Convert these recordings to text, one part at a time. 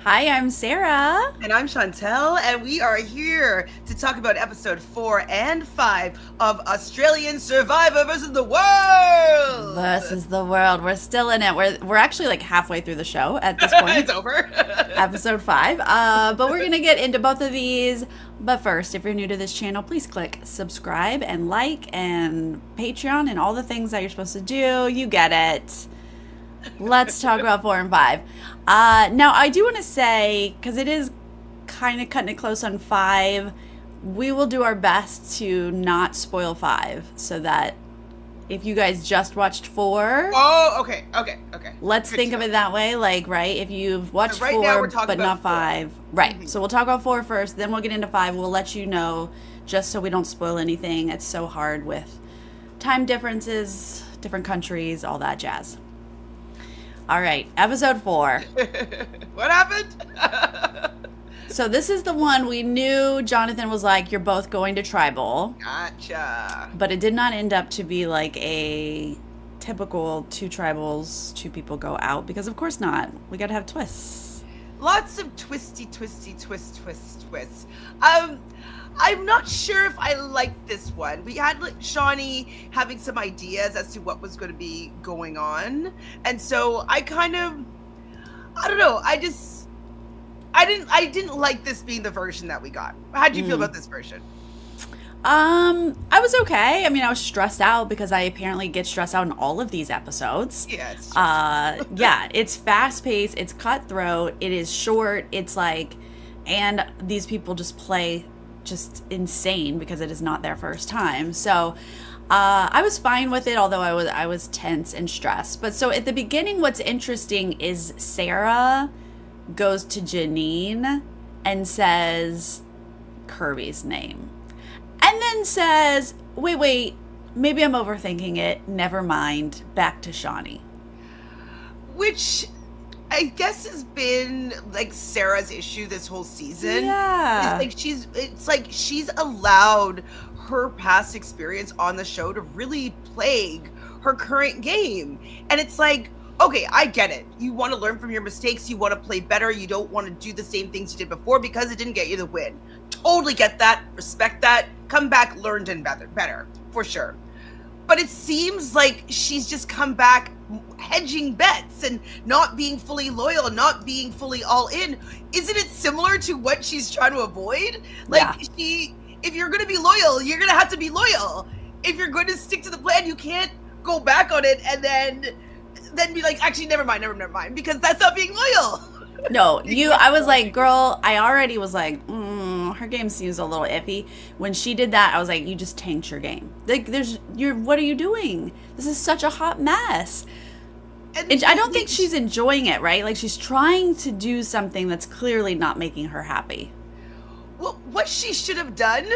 Hi, I'm Sarah. And I'm Chantele, and we are here to talk about episode 4 and 5 of Australian Survivor versus the World! Versus the world. We're still in it. We're actually like halfway through the show at this point. It's over. Episode 5. But we're going to get into both of these. But first, if you're new to this channel, please click subscribe and like and Patreon and all the things that you're supposed to do. You get it. Let's talk about 4 and 5. Now, I do want to say, because it is kind of cutting it close on 5, we will do our best to not spoil 5, so that if you guys just watched 4... Oh, okay. Let's think of it that way, like, right? If you've watched 4, but not 5. Right. Mm-hmm. So we'll talk about 4 first, then we'll get into 5. We'll let you know, just so we don't spoil anything. It's so hard with time differences, different countries, all that jazz. All right, episode 4. What happened? So this is the one we knew Jonathan was like, you're both going to tribal. Gotcha. But it did not end up to be like a typical 2 tribals, 2 people go out, because of course not. We got to have twists. Lots of twisty, twists. I'm not sure if I like this one. We had like Shawnee having some ideas as to what was going to be going on. And so I don't know. I didn't like this being the version that we got. How'd you feel about this version? I was okay. I mean, I was stressed out because I apparently get stressed out in all of these episodes. Yeah, it's yeah, it's fast paced, it's cutthroat, it is short, it's like, and these people just play just insane because it is not their first time. So I was fine with it, although I was tense and stressed. But so at the beginning, what's interesting is Sarah goes to Janine and says Kirby's name, and then says, wait, maybe I'm overthinking it, never mind, back to Shawnee. Which I guess has been like Sarah's issue this whole season. Yeah. It's like she's allowed her past experience on the show to really plague her current game. And it's like, okay, I get it. You want to learn from your mistakes. You want to play better. You don't want to do the same things you did before because it didn't get you the win. Totally get that. Respect that. Come back learned and better, for sure. But it seems like she's just come back hedging bets and not being fully loyal, not being fully all in. Isn't it similar to what she's trying to avoid? Like, yeah. If you're going to be loyal, you're going to have to be loyal. If you're going to stick to the plan, you can't go back on it and then be like, actually, never mind, because that's not being loyal. No, I was like, girl, I already was like, her game seems a little iffy. When she did that, I was like, you just tanked your game. Like, what are you doing? This is such a hot mess. And I don't think she's enjoying it, right? Like, she's trying to do something that's clearly not making her happy. Well, what she should have done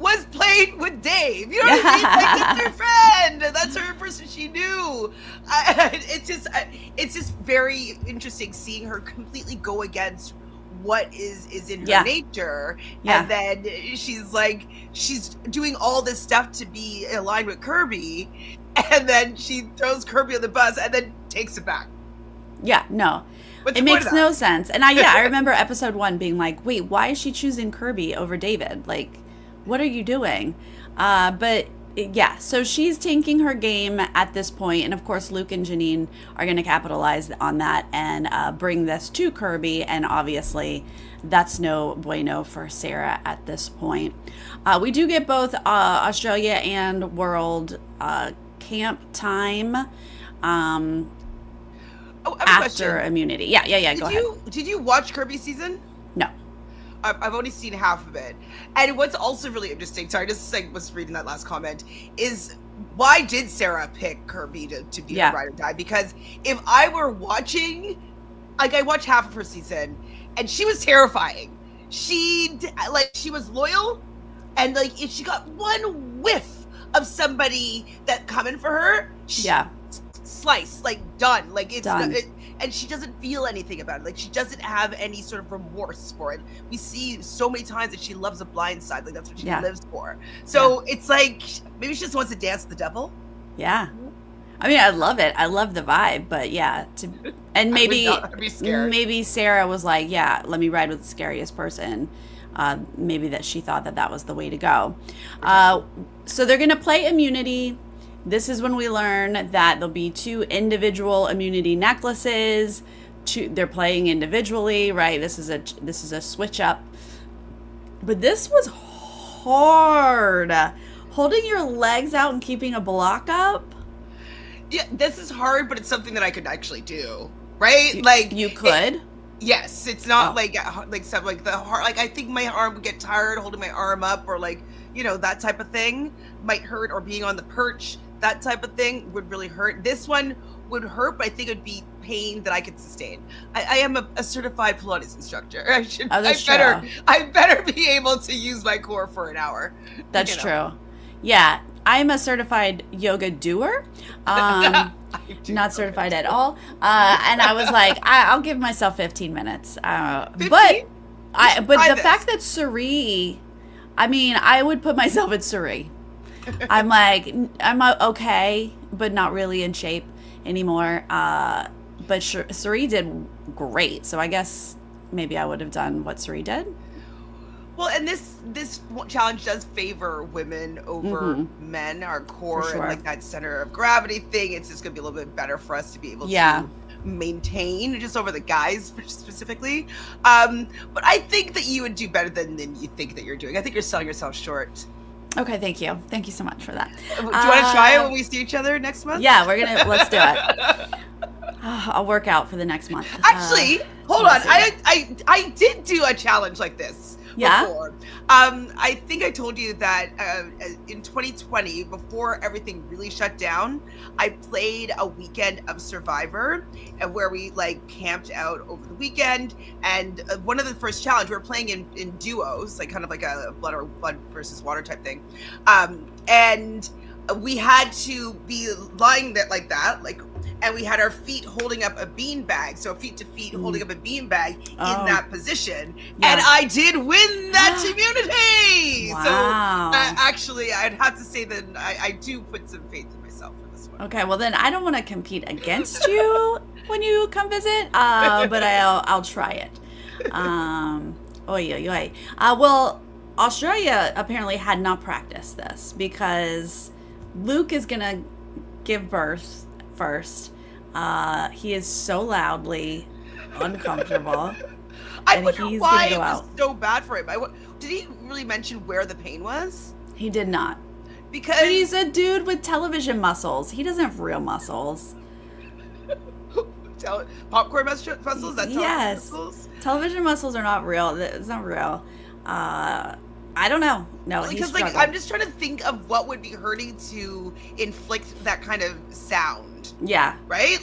was played with Dave. You know what I mean? Like, that's her friend. That's her person she knew. It's just very interesting seeing her completely go against what is in her nature. Yeah. And then she's doing all this stuff to be aligned with Kirby, and then she throws Kirby on the bus and then takes it back. Yeah, no. It makes no sense. And I remember episode 1 being like, wait, why is she choosing Kirby over David? Like, what are you doing? But yeah, so she's tanking her game at this point, and of course Luke and Janine are going to capitalize on that and bring this to Kirby, and obviously that's no bueno for Sarah at this point. We do get both Australia and World camp time after immunity. Yeah, go ahead. Did you watch Kirby's season? No. I've only seen half of it. And what's also really interesting, sorry, just like was reading that last comment, is why did Sarah pick Kirby to be a ride or die? Because if I were watching, like, I watched half of her season, and she was terrifying. She was loyal, and like if she got one whiff of somebody that coming for her, slice, like done, like it's done. And she doesn't feel anything about it. Like, she doesn't have any sort of remorse for it. We see so many times that she loves a blind side. Like, that's what she lives for. So it's like, maybe she just wants to dance with the devil. Yeah. I mean, I love it. I love the vibe, but yeah, and maybe I'd be scared. maybe Sarah was like, yeah, let me ride with the scariest person. Maybe that she thought that was the way to go. So they're gonna play immunity. This is when we learn that there'll be 2 individual immunity necklaces. They're playing individually, right? This is a switch up. But this was hard. Holding your legs out and keeping a block up. Yeah, this is hard, but it's something that I could actually do, right? You could. Yes, it's not like stuff like the heart. Like I think my arm would get tired holding my arm up, or that type of thing might hurt, or being on the perch, that type of thing would really hurt. This one would hurt, but I think it'd be pain that I could sustain. I am a certified Pilates instructor. I better be able to use my core for an hour. That's true. Yeah, I'm a certified yoga doer. Not certified at all. And I was like, I'll give myself 15 minutes. 15? But the fact that Suri, I mean, I would put myself at Suri. I'm like, I'm okay, but not really in shape anymore. But Suri did great. So I guess maybe I would have done what Suri did. Well, and this challenge does favor women over men, our core, and like that center of gravity thing. It's just going to be a little bit better for us to be able to maintain, just over the guys specifically. But I think that you would do better than you think that you're doing. I think you're selling yourself short. Okay, thank you. Thank you so much for that. Do you want to try it when we see each other next month? Yeah, let's do it. I'll work out for the next month. Actually, hold on. I did do a challenge like this. Yeah. Before. I think I told you that in 2020, before everything really shut down, I played a weekend of Survivor, and where we camped out over the weekend. And one of the first challenge, we were playing in duos, kind of like a blood versus water type thing. And we had to be lying there like that, and we had our feet holding up a bean bag, so feet to feet holding up a bean bag in that position. Yeah. And I did win that immunity. Wow. So actually, I'd have to say that I do put some faith in myself for this one. Okay, well then I don't want to compete against you when you come visit, but I'll try it. Well, Australia apparently had not practiced this because Luke is gonna give birth first. He is so loudly uncomfortable. I wonder why it was so bad for him. Did he really mention where the pain was? He did not. Because but he's a dude with television muscles. He doesn't have real muscles. Popcorn muscles? That's yes. Muscles? Television muscles are not real. It's not real. I don't know. No, because I'm just trying to think of what would be hurting to inflict that kind of sound. Yeah. Right?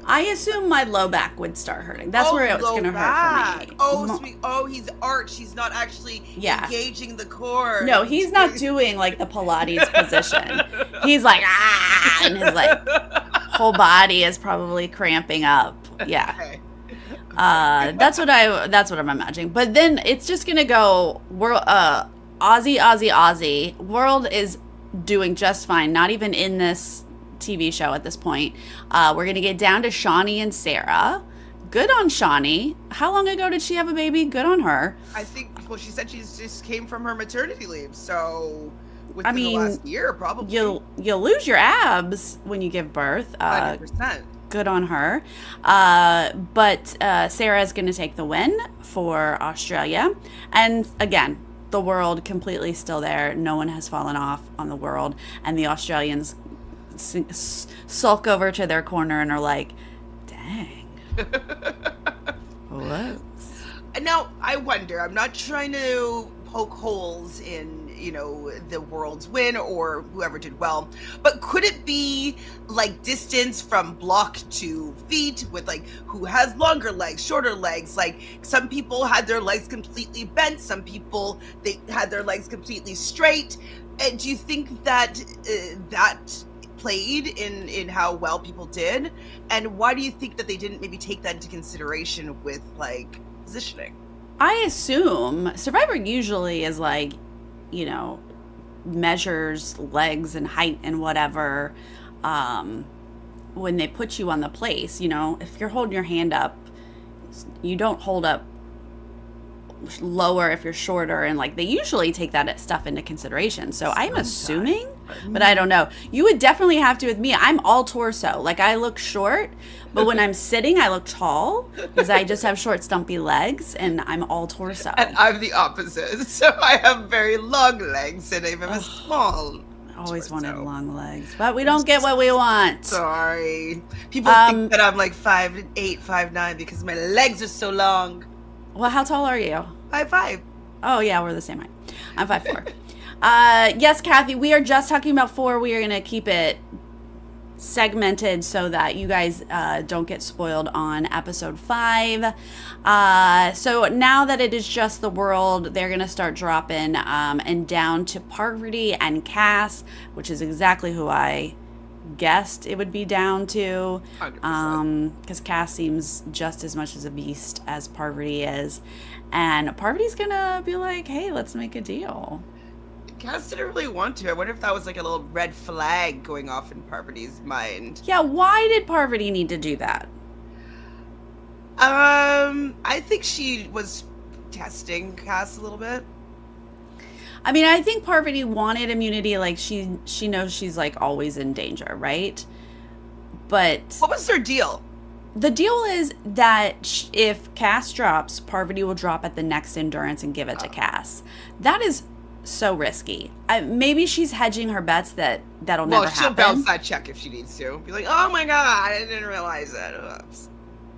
I assume my low back would start hurting. That's where it's going to hurt for me. Oh, sweet. Oh, he's arched. He's not actually engaging the core. No, he's not doing the Pilates position. He's and his whole body is probably cramping up. Yeah. Okay. That's what I'm imagining. But then it's just gonna go Aussie. World is doing just fine. Not even in this TV show at this point. We're gonna get down to Shawnee and Sarah. Good on Shawnee. How long ago did she have a baby? Good on her. I think. Well, she said she just came from her maternity leave, so within the last year, probably. You'll lose your abs when you give birth. 100%. Good on her. But Sarah's going to take the win for Australia. And again, the world completely still there. No one has fallen off on the world. And the Australians sulk over to their corner and are like, dang. Whoops. Now, I wonder, I'm not trying to poke holes in the world's win or whoever did well, but could it be distance from block to feet with who has longer legs, shorter legs? Some people had their legs completely bent, some people they had their legs completely straight. And do you think that that played in how well people did? And why do you think that they didn't maybe take that into consideration with positioning? I assume Survivor usually is measures legs and height and whatever when they put you on the place. You know, if you're holding your hand up, you don't hold up lower if you're shorter, and like they usually take that stuff into consideration. So I'm assuming, but I don't know. You would definitely have to with me. I'm all torso. Like I look short, but when I'm sitting, I look tall because I just have short, stumpy legs, and I'm all torso. And I'm the opposite. So I have very long legs, and I have a small. I always wanted long legs, but we don't get what we want. Sorry. People think that I'm like 5'8", 5'9" because my legs are so long. Well, how tall are you? 5'5". Oh, yeah, we're the same height. I'm 5'4". Yes, Kathy, we are just talking about 4. We are going to keep it segmented so that you guys don't get spoiled on episode 5. So now that it is just the world, they're going to start dropping and down to Parvati and Cass, which is exactly who I guessed it would be down to, because Cass seems just as much as a beast as Parvati is, and Parvati's gonna be like, hey, let's make a deal. Cass didn't really want to. I wonder if that was like a little red flag going off in Parvati's mind. Yeah, why did Parvati need to do that? I think she was testing Cass a little bit. I mean, I think Parvati wanted immunity, like she knows she's like always in danger, right? But what was their deal? The deal is that if Cass drops, Parvati will drop at the next endurance and give it to Cass. That is so risky. Maybe she's hedging her bets that'll never happen. Well, she'll bounce that check if she needs to. Be like, oh my god, I didn't realize that. Oops.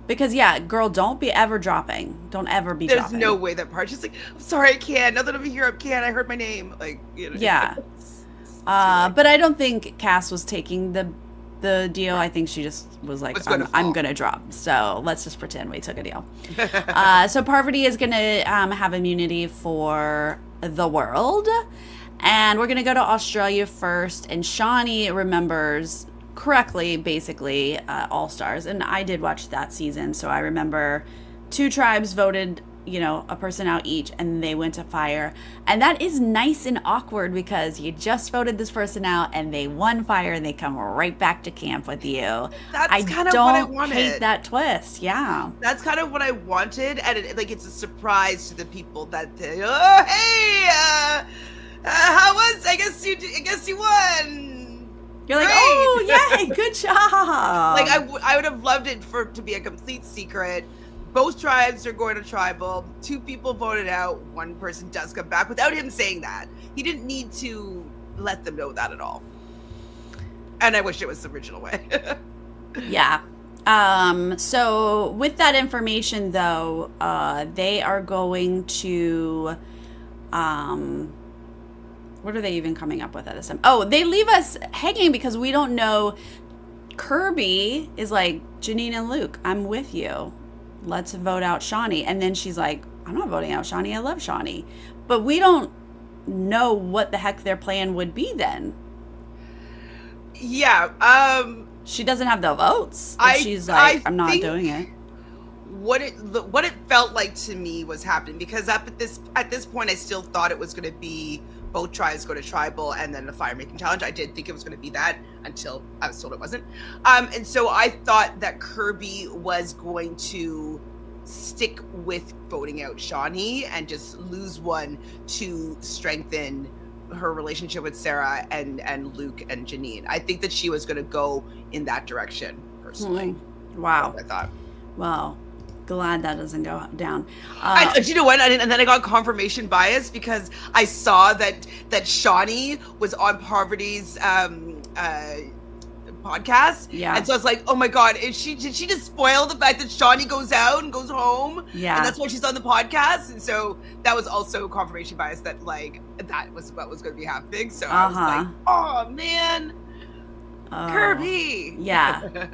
Because, yeah, girl, don't be ever dropping. Don't ever be dropping. There's no way that part. She's like, I'm sorry, I can't. Now that I'm here, I can't. I heard my name. Like, you know. Yeah. But I don't think Cass was taking the deal. I think she just was like, I'm going to drop. So let's just pretend we took a deal. So Parvati is going to have immunity for the world. And we're going to go to Australia first. And Shawnee remembers correctly, basically, All Stars, and I did watch that season, so I remember 2 tribes voted, you know, a person out each, and they went to fire, and that is nice and awkward because you just voted this person out, and they won fire, and they come right back to camp with you. That's kind of what I wanted. Hate that twist. Yeah, that's kind of what I wanted, and it's a surprise to the people that oh hey, how was? I guess you won. You're like, oh, yay, good job. Like, I would have loved it to be a complete secret. Both tribes are going to tribal. 2 people voted out. 1 person does come back without him saying that. He didn't need to let them know that at all. And I wish it was the original way. Yeah. So with that information, though, they are going to... what are they even coming up with at this time? Oh, they leave us hanging because we don't know. Kirby is like, Janine and Luke, I'm with you. Let's vote out Shawnee. And then she's like, I'm not voting out Shawnee. I love Shawnee. But we don't know what the heck their plan would be then. Yeah. She doesn't have the votes. She's like, I'm not doing it. What it felt like to me was happening, because at this point I still thought it was going to be both tribes go to tribal and then the fire making challenge. I did think it was going to be that until I was told it wasn't. And so I thought that Kirby was going to stick with voting out Shawnee and just lose one to strengthen her relationship with Sarah and Luke and Janine. I think that she was going to go in that direction personally. Wow. I thought. Wow. Glad that doesn't go down. Do you know what? And then I got confirmation bias because I saw that Shawnee was on Parvati's podcast. Yeah. And so I was like, oh my god, did she just spoil the fact that Shawnee goes out and goes home? Yeah. And that's why she's on the podcast. And so that was also confirmation bias that like that was what was going to be happening. So I was like, oh man, Kirby. Yeah.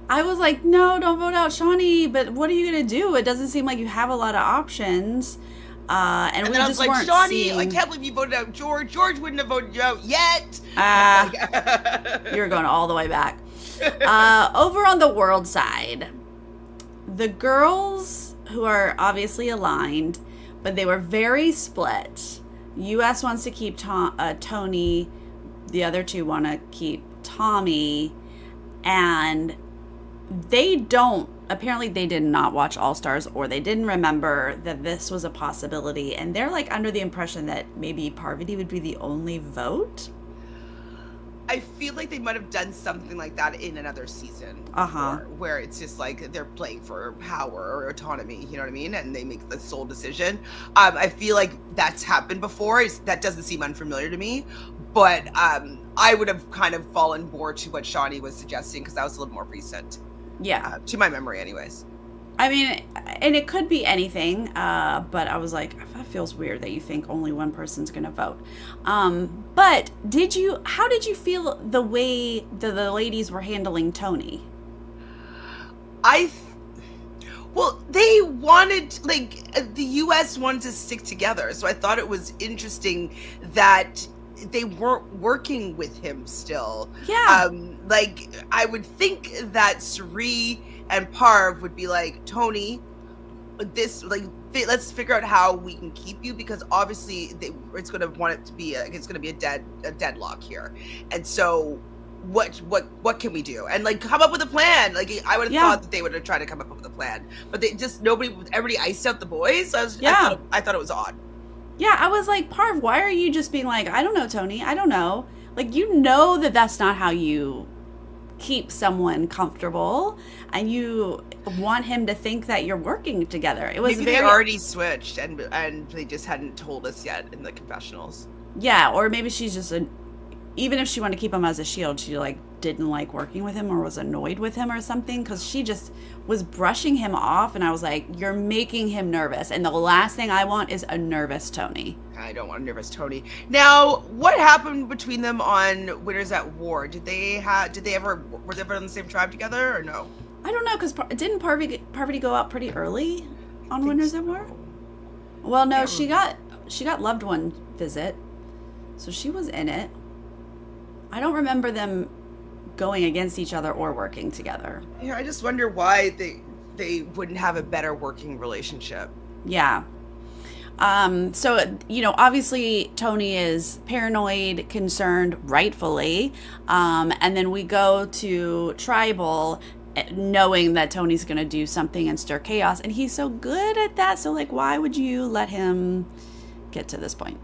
I was like, no, don't vote out Shawnee, but what are you going to do? It doesn't seem like you have a lot of options. And we then just I was like, weren't Shawnee, seeing... I can't believe you voted out George. George wouldn't have voted you out yet. You're going all the way back. Over on the world side, the girls who are obviously aligned, but they were very split. U.S. wants to keep Tony. The other two want to keep Tommy. And apparently they did not watch All Stars, or they didn't remember that this was a possibility. And they're like under the impression that maybe Parvati would be the only vote. I feel like they might have done something like that in another season. Where it's just like they're playing for power or autonomy, you know what I mean? And they make the sole decision. I feel like that's happened before. That doesn't seem unfamiliar to me. But I would have kind of fallen more to what Shawnee was suggesting, because that was a little more recent. Yeah. To my memory, anyways. I mean, and it could be anything, but I was like, that feels weird that you think only one person's going to vote. But how did you feel the way the ladies were handling Tony? Well, they wanted, like, the U.S. wanted to stick together. So I thought it was interesting that they weren't working with him still. Yeah. Like, I would think that Suri and Parv would be like, Tony, let's figure out how we can keep you, because obviously it's going to want it to be it's going to be a deadlock here. And so what can we do? And like, come up with a plan. Like, I would have thought that they would have tried to come up with a plan, but they just, everybody iced out the boys. So I thought it was odd. Yeah, I was like, Parv, why are you just being like, I don't know, Tony, I don't know. Like, you know that's not how you keep someone comfortable, and you want him to think that you're working together. It was maybe they already switched and they just hadn't told us yet in the confessionals. Yeah, or maybe she's just even if she wanted to keep him as a shield, she like didn't like working with him or was annoyed with him or something, because she just was brushing him off, and I was like, you're making him nervous, and the last thing I want is a nervous Tony. I don't want a nervous Tony. Now, what happened between them on Winners at War? Were they ever on the same tribe together, or no? I don't know, because didn't Parvati go out pretty early on Winners at War? Well, no, she got loved one visit, so she was in it. I don't remember them going against each other or working together. Yeah, I just wonder why they wouldn't have a better working relationship. Yeah. So, obviously Tony is paranoid, concerned, rightfully. And then we go to Tribal knowing that Tony's going to do something and stir chaos. And he's so good at that. So, like, why would you let him get to this point?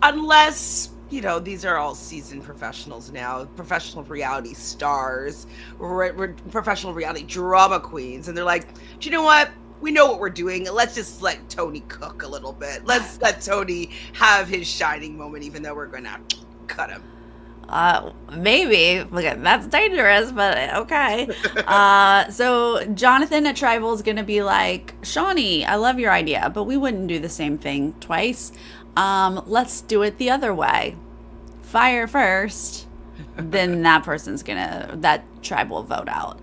Unless, these are all seasoned professionals now, professional reality stars, professional reality drama queens. And they're like, do you know what? We know what we're doing. Let's just let Tony cook a little bit. Let's let Tony have his shining moment, even though we're going to cut him. Maybe. Look, that's dangerous, but okay. So Jonathan at Tribal is going to be like, Shawnee, I love your idea, but we wouldn't do the same thing twice. Let's do it the other way. Fire first, then that tribe will vote out.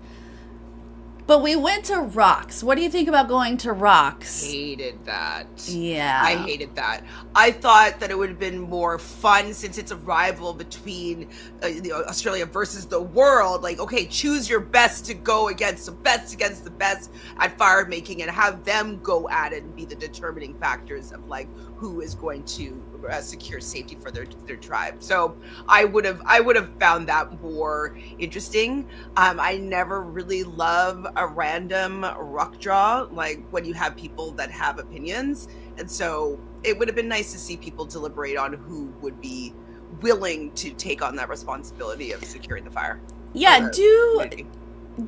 But we went to Rocks. What do you think about going to Rocks? Hated that. Yeah. I hated that. I thought that it would have been more fun, since it's a rival between Australia versus the world. Like, okay, choose your best to go against the best at fire making, and have them go at it and be the determining factors of like who is going to secure safety for their tribe. So I would have found that more interesting. I never really love a random rock draw, like when you have people that have opinions, and so it would have been nice to see people deliberate on who would be willing to take on that responsibility of securing the fire. Yeah, do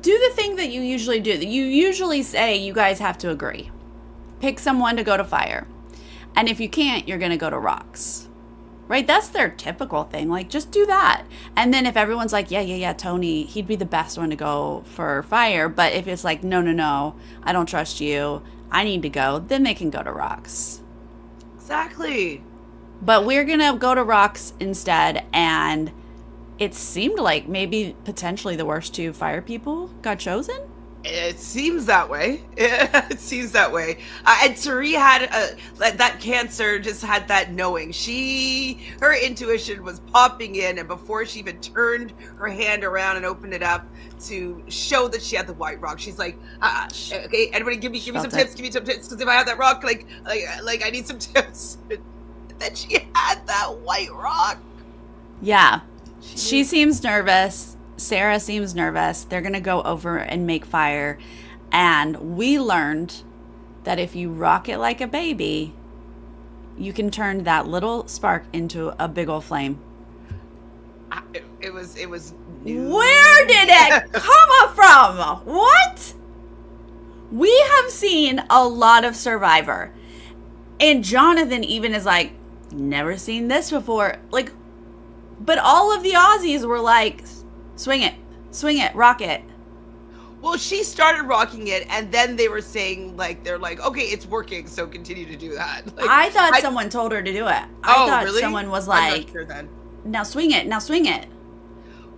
the thing that you usually do. You usually say you guys have to agree. Pick someone to go to fire. And if you can't, you're going to go to Rocks. Right? That's their typical thing. Like, just do that. And then if everyone's like, yeah, Tony, he'd be the best one to go for fire. But if it's like, no, I don't trust you, I need to go, then they can go to Rocks. Exactly. But we're going to go to Rocks instead. And it seemed like maybe potentially the worst two fire people got chosen. It seems that way. It seems that way. And Suri had that Cancer just had that knowing. Her intuition was popping in, and before she even turned her hand around and opened it up to show that she had the white rock, she's like, okay, everybody give me some tips. Give me some tips, because if I have that rock, like I need some tips. that she had that white rock. Yeah. She seems nervous. Sarah seems nervous. They're going to go over and make fire. And we learned that if you rock it like a baby, you can turn that little spark into a big old flame. It was new. Where did it come from? What? We have seen a lot of Survivor. And Jonathan even is like, never seen this before. Like, but all of the Aussies were like, swing it, rock it. Well, she started rocking it, and then they were saying, like, they're like, okay, it's working, so continue to do that. Like, I thought someone told her to do it. I thought really? someone was I'm like, not sure then. now swing it.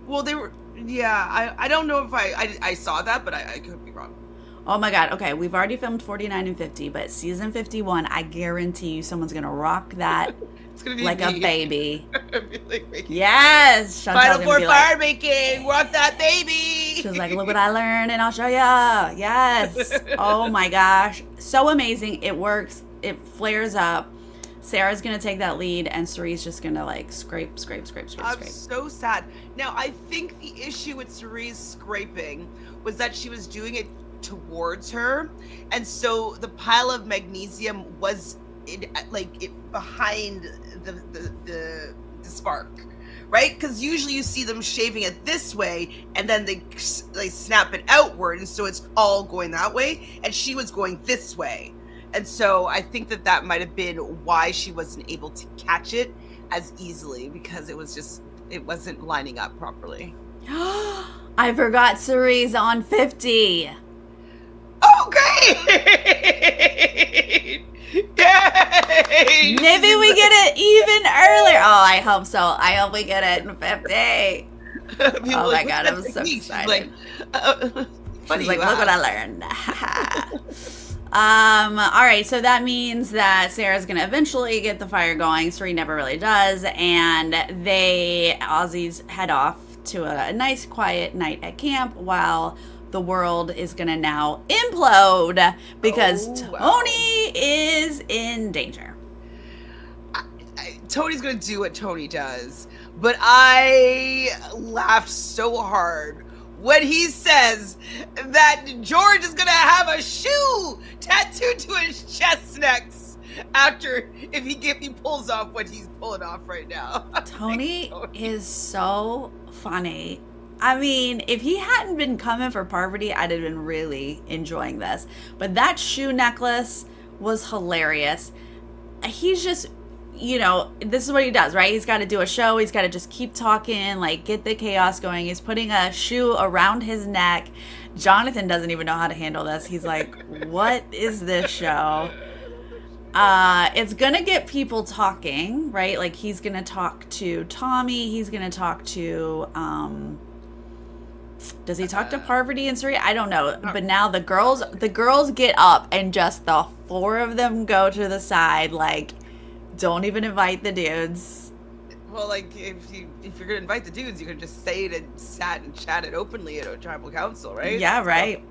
Well, they were, yeah, I don't know if I saw that, but I could be wrong. Oh my God. Okay, we've already filmed 49 and 50, but season 51, I guarantee you someone's going to rock that it's gonna be like me. A baby. Like, Yes. Final Four fire making. Rock that baby. She's like, look what I learned and I'll show ya. Yes. Oh my gosh. So amazing. It works. It flares up. Sarah's going to take that lead and Cerie's just going to like scrape. I'm so sad. Now, I think the issue with Cerie's scraping was that she was doing it towards her, and so the pile of magnesium was behind the spark, right? Because usually you see them shaving it this way and then they snap it outward, and so it's all going that way, and she was going this way, and so I think that might have been why she wasn't able to catch it as easily, because it wasn't lining up properly. I forgot Cerie's on 50. Oh, great! Yay! Maybe we get it even earlier. Oh, I hope so. I hope we get it in 50. Oh my God, I'm so excited. Like, She's like, look what I learned. All right, so that means that Sarah's gonna eventually get the fire going. Cerie never really does, and Aussies head off to a nice quiet night at camp while the world is gonna now implode because Tony is in danger. Tony's gonna do what Tony does, but I laughed so hard when he says that George is gonna have a shoe tattooed to his chest next after if he pulls off what he's pulling off right now. Tony is so funny. I mean, if he hadn't been coming for Parvati, I'd have been really enjoying this. But that shoe necklace was hilarious. He's just, you know, this is what he does, right? He's got to do a show. He's got to just keep talking, like get the chaos going. He's putting a shoe around his neck. Jonathan doesn't even know how to handle this. He's like, what is this show? It's gonna get people talking, right? Like he's gonna talk to Tommy. He's gonna talk to, does he talk to Parvati and Cerie? I don't know. But now the girls get up and just the four of them go to the side, like, don't even invite the dudes. Well, like, if you're gonna invite the dudes, you could just say it and sat and chatted openly at a tribal council, right? Yeah, right. So,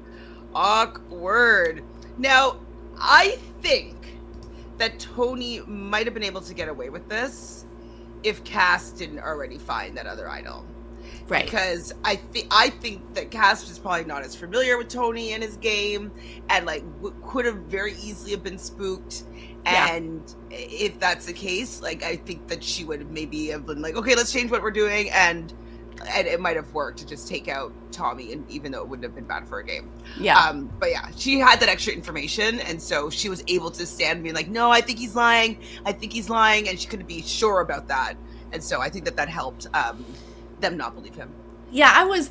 awkward. Now, I think that Tony might have been able to get away with this if Cass didn't already find that other idol. Right. Because I think that Cass is probably not as familiar with Tony and his game, and like could have very easily have been spooked. And if that's the case, like I think that she would maybe have been like, okay, let's change what we're doing, and it might have worked to just take out Tommy, and even though it wouldn't have been bad for a game. Yeah. But yeah, she had that extra information, and so she was able to stand and be like, no, I think he's lying, and she couldn't be sure about that, and so I think that helped them not believe him. Yeah, I was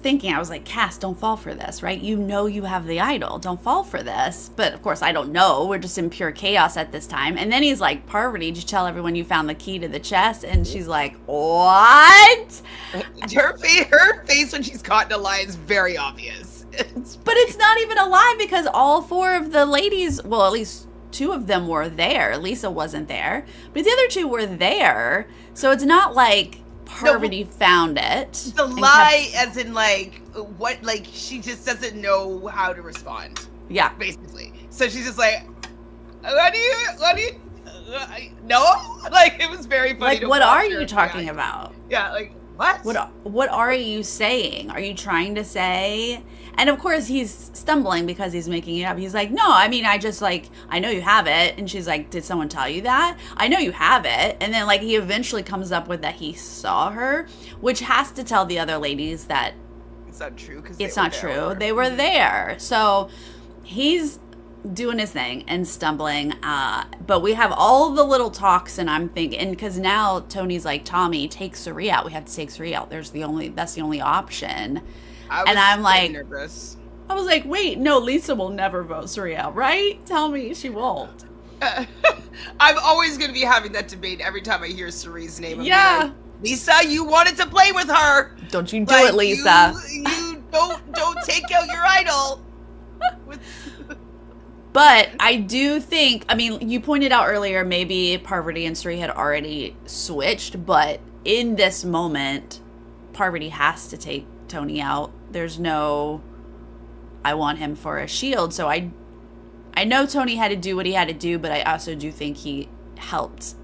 like, Cass, don't fall for this, right? You know you have the idol. Don't fall for this. But of course, I don't know. We're just in pure chaos at this time. And then he's like, Parvati, did you tell everyone you found the key to the chest? And she's like, what? Her face when she's caught in a lie is very obvious. But it's not even a lie because all four of the ladies, well, at least two of them were there. Lisa wasn't there. But the other two were there. So it's not like Parvati found it. The lie as in like what, like she just doesn't know how to respond. Yeah. Basically. So she's just like, what do you no, like it was very funny. Like, what are you talking about? Yeah, like what? What are you saying? Are you trying to say? And of course he's stumbling because he's making it up. He's like, no, I mean, I just like, I know you have it. And she's like, did someone tell you that? I know you have it. And then like he eventually comes up with that he saw her, which has to tell the other ladies that it's not true. Because it's not true. They were there. So he's doing his thing and stumbling. But we have all the little talks, and I'm thinking, because now Tony's like, Tommy, take Suri out. We have to take Suri out. That's the only option. And I'm like, nervous. I was like, wait, no, Lisa will never vote Suri out, right? Tell me she won't. I'm always going to be having that debate every time I hear Suri's name. Yeah. Like, Lisa, you wanted to play with her. Don't you do it, Lisa. You don't take out your idol. But I do think, I mean, you pointed out earlier, maybe Parvati and Suri had already switched, but in this moment, Parvati has to take Tony out. There's no, I want him for a shield. So I know Tony had to do what he had to do, but I also do think he helped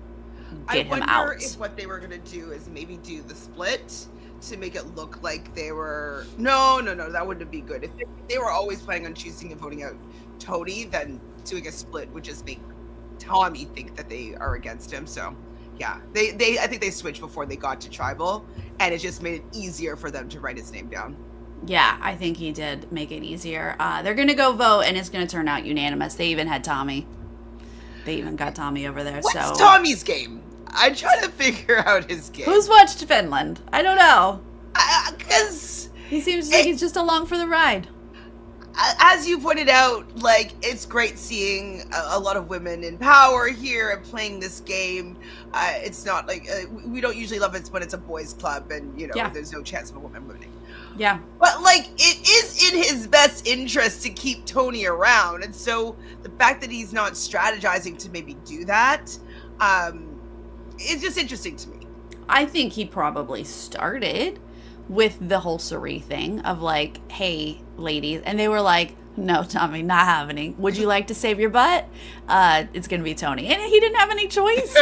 get him out. I wonder if what they were going to do is maybe do the split to make it look like they were... No, that wouldn't be good. If they were always planning on choosing and voting out Tony, then doing a split would just make Tommy think that they are against him. So, yeah. I think they switched before they got to Tribal, and it just made it easier for them to write his name down. Yeah, I think he did make it easier. They're going to go vote, and it's going to turn out unanimous. They even had Tommy. They even got Tommy over there. What's Tommy's game? I'm trying to figure out his game. Who's watched Finland? I don't know. Because... he seems like he's just along for the ride. As you pointed out, like, it's great seeing a lot of women in power here and playing this game. It's not like... we don't usually love it when it's a boys' club and, you know, there's no chance of a woman winning. Yeah. But, like, it is in his best interest to keep Tony around. And so the fact that he's not strategizing to maybe do that, it's just interesting to me. I think he probably started with the whole Suri thing of like, hey, ladies. And they were like, no, Tommy, not happening. Would you like to save your butt? It's going to be Tony. And he didn't have any choice.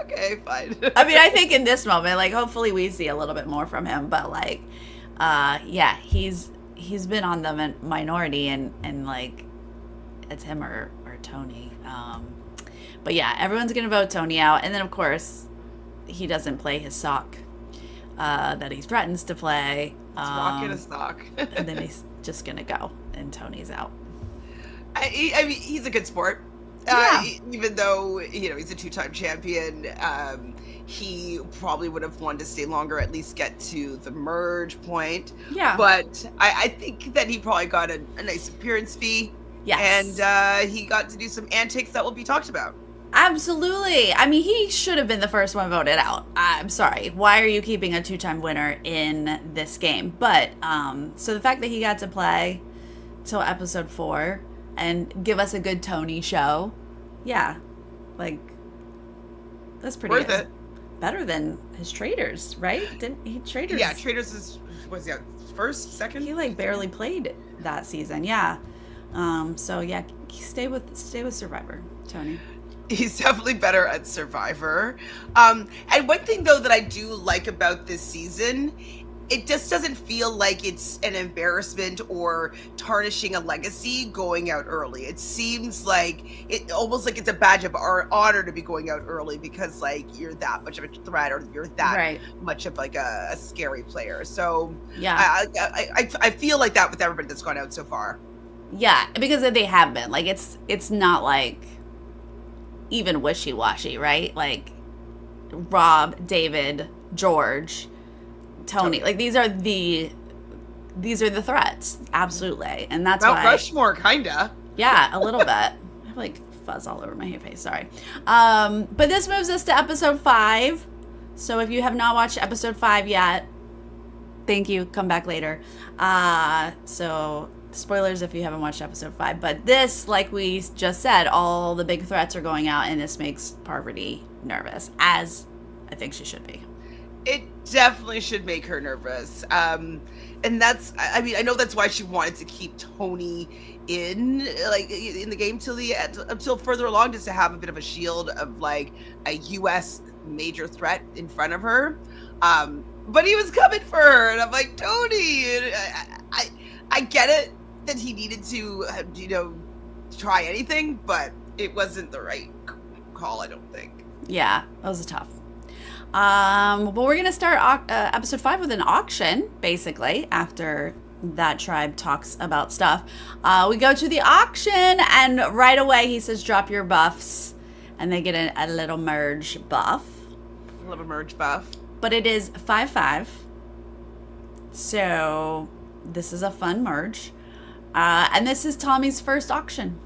Okay, fine. I mean, I think in this moment, like, hopefully we see a little bit more from him. But like, yeah, he's been on the minority and like, it's him or Tony. But yeah, everyone's going to vote Tony out. And then, of course, he doesn't play his sock that he threatens to play. Walk in a sock. And then he's just going to go. And Tony's out. I mean, he's a good sport. Yeah. Even though, you know, he's a two-time champion, he probably would have wanted to stay longer, at least get to the merge point. Yeah. But I think that he probably got a nice appearance fee. Yes. And he got to do some antics that will be talked about. Absolutely. I mean, he should have been the first one voted out. I'm sorry. Why are you keeping a two-time winner in this game? But, so the fact that he got to play till episode 4 and give us a good Tony show, yeah, like, that's pretty worth it. Better than his Traders, right? Didn't he? Traders? Yeah, Traders was first, second? He, like, barely played that season, yeah. So, yeah, stay with Survivor, Tony. He's definitely better at Survivor. And one thing, though, that I do like about this season, it just doesn't feel like it's an embarrassment or tarnishing a legacy going out early. It seems like almost like it's a badge of honor to be going out early because, like, you're that much of a threat or you're that much of, like, a scary player. So, yeah, I feel like that with everybody that's gone out so far. Yeah, because they have been. Like, it's not, like, even wishy-washy, right? Like, Rob, David, George, Tony. Like, these are the threats. Absolutely. And that's why... Mount Rushmore, kinda. Yeah, a little bit. I have, like, fuzz all over my face. Sorry. But this moves us to episode 5. So if you have not watched episode 5 yet, thank you. Come back later. So... spoilers if you haven't watched episode 5, but this, like we just said, all the big threats are going out, and this makes Parvati nervous, as I think she should be. It definitely should make her nervous. And that's, I mean, I know that's why she wanted to keep Tony in, like, in the game till the end, until further along, just to have a bit of a shield of, like, a U.S. major threat in front of her. But he was coming for her, and I'm like, Tony, I get it that he needed to, you know, try anything, but it wasn't the right call, I don't think. Yeah, that was tough. But we're gonna start episode 5 with an auction, basically, after that tribe talks about stuff. We go to the auction, and right away he says, drop your buffs, and they get a little merge buff. A little merge buff. But it is 5/5, so this is a fun merge. And this is Tommy's first auction.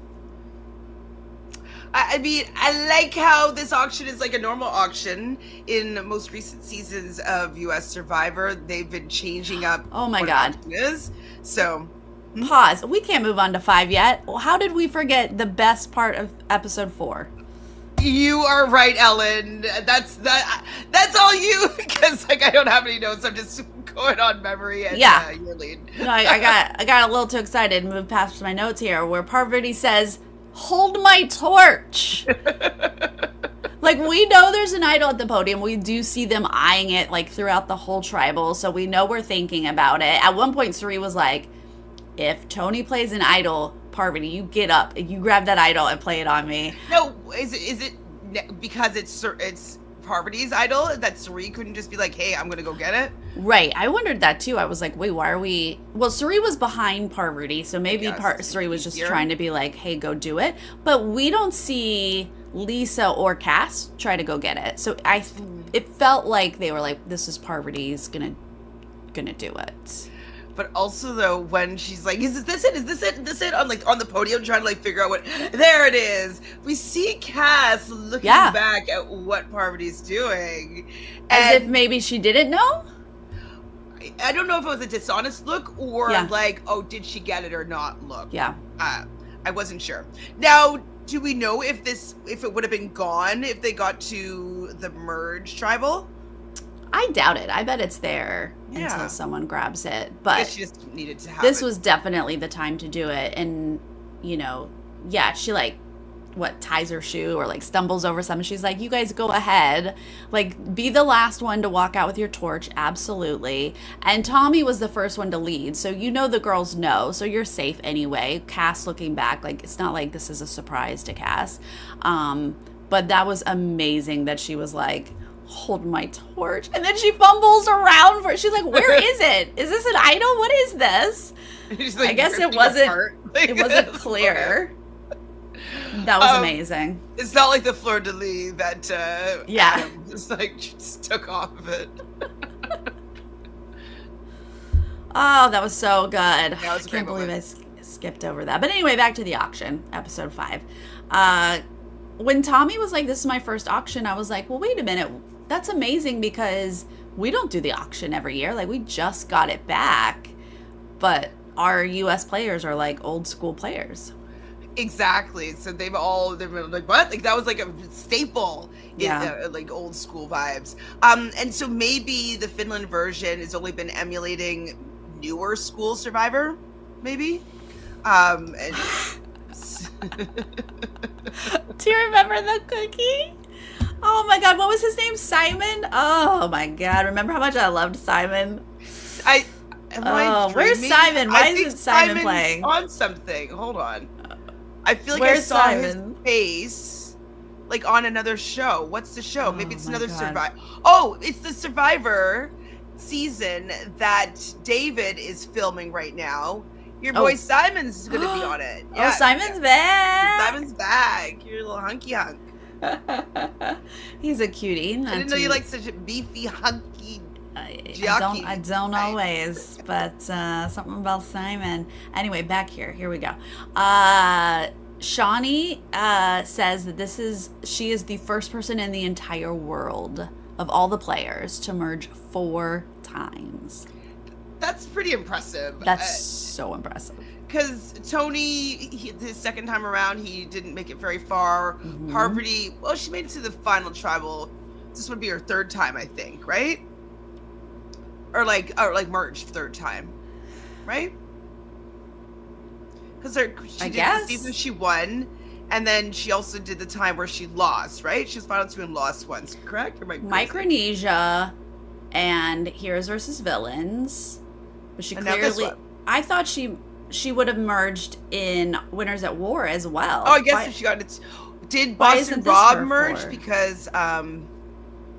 I mean, I like how this auction is like a normal auction. In most recent seasons of U.S. Survivor, they've been changing up. Oh my God. Is. So. Pause. We can't move on to 5 yet. How did we forget the best part of episode 4? You are right, Ellen. That's all you, because like I don't have any notes. I'm just going on memory and yeah. Your lead. No, I got a little too excited and moved past my notes here, where Parvati says, hold my torch. Like, we know there's an idol at the podium. We do see them eyeing it, like, throughout the whole tribal, so we know we're thinking about it. At one point, Suri was like, if Tony plays an idol, Parvati, you get up, you grab that idol and play it on me. No, is it because it's Parvati's idol that Suri couldn't just be like, hey, I'm gonna go get it? Right. I wondered that too. I was like, wait, why are we? Well, Suri was behind Parvati, so maybe Suri was just trying to be like, hey, go do it. But we don't see Lisa or Cass try to go get it. So it felt like they were like, this is Parvati's gonna do it. But also, though, when she's like, is this it? Is this it? Is this it? I'm like on the podium trying to like figure out what. There it is. We see Cass looking back at what Parvati's doing. As if maybe she didn't know? I don't know if it was a dishonest look or like, oh, did she get it or not look. Yeah. I wasn't sure. Now, do we know if it would have been gone if they got to the merge tribal? I doubt it. I bet it's there until someone grabs it. But she just needed to have this was definitely the time to do it. And, you know, yeah, she like, ties her shoe or like stumbles over something. She's like, you guys go ahead. Like, be the last one to walk out with your torch. Absolutely. And Tommy was the first one to lead. So, you know, the girls know. So you're safe anyway. Cass looking back, like, it's not like this is a surprise to Cass. But that was amazing that she was like, hold my torch, and then she fumbles around for it. She's like, where is it? Is this an idol? What is this? Like, I guess it wasn't clear. That was amazing. It's not like the fleur de lis that Adam just like just took off of it. Oh, that was so good. That was I can't believe I skipped over that. But anyway, back to the auction, episode 5. When Tommy was like, this is my first auction, I was like, well, wait a minute. That's amazing because we don't do the auction every year. Like, we just got it back. But our U.S. players are like old school players. Exactly. So they've been like, what? Like, that was like a staple in like old school vibes. And so maybe the Finland version has only been emulating newer school Survivor, maybe. And do you remember the cookie? Oh my God, what was his name? Simon? Oh my God, remember how much I loved Simon? Where's Simon? Why isn't Simon playing? On something. Hold on. I feel like I saw Simon? His face like on another show. What's the show? Maybe it's another Survivor. Oh, it's the Survivor season that David is filming right now. Your boy Simon's going to be on it. Yeah. Oh, Simon's back. Simon's back. You're a little hunky hunk. He's a cutie. I didn't know you like such a beefy, hunky jockey. I don't always, but something about Simon. Anyway, back here. Here we go. Shawnee says that she is the first person in the entire world of all the players to merge 4 times. That's pretty impressive. That's so impressive. Because Tony, his second time around, he didn't make it very far. Parvati, well, she made it to the final tribal. This would be her 3rd time, I think, right? or merged third time, right? Because she did the season she won, and then she also did the time where she lost, right? She was final two and lost once, correct? Or Micronesia and Heroes versus Villains. But she clearly, I thought she would have merged in Winners at War as well. Oh, I guess if she got it. Did Boston Rob merge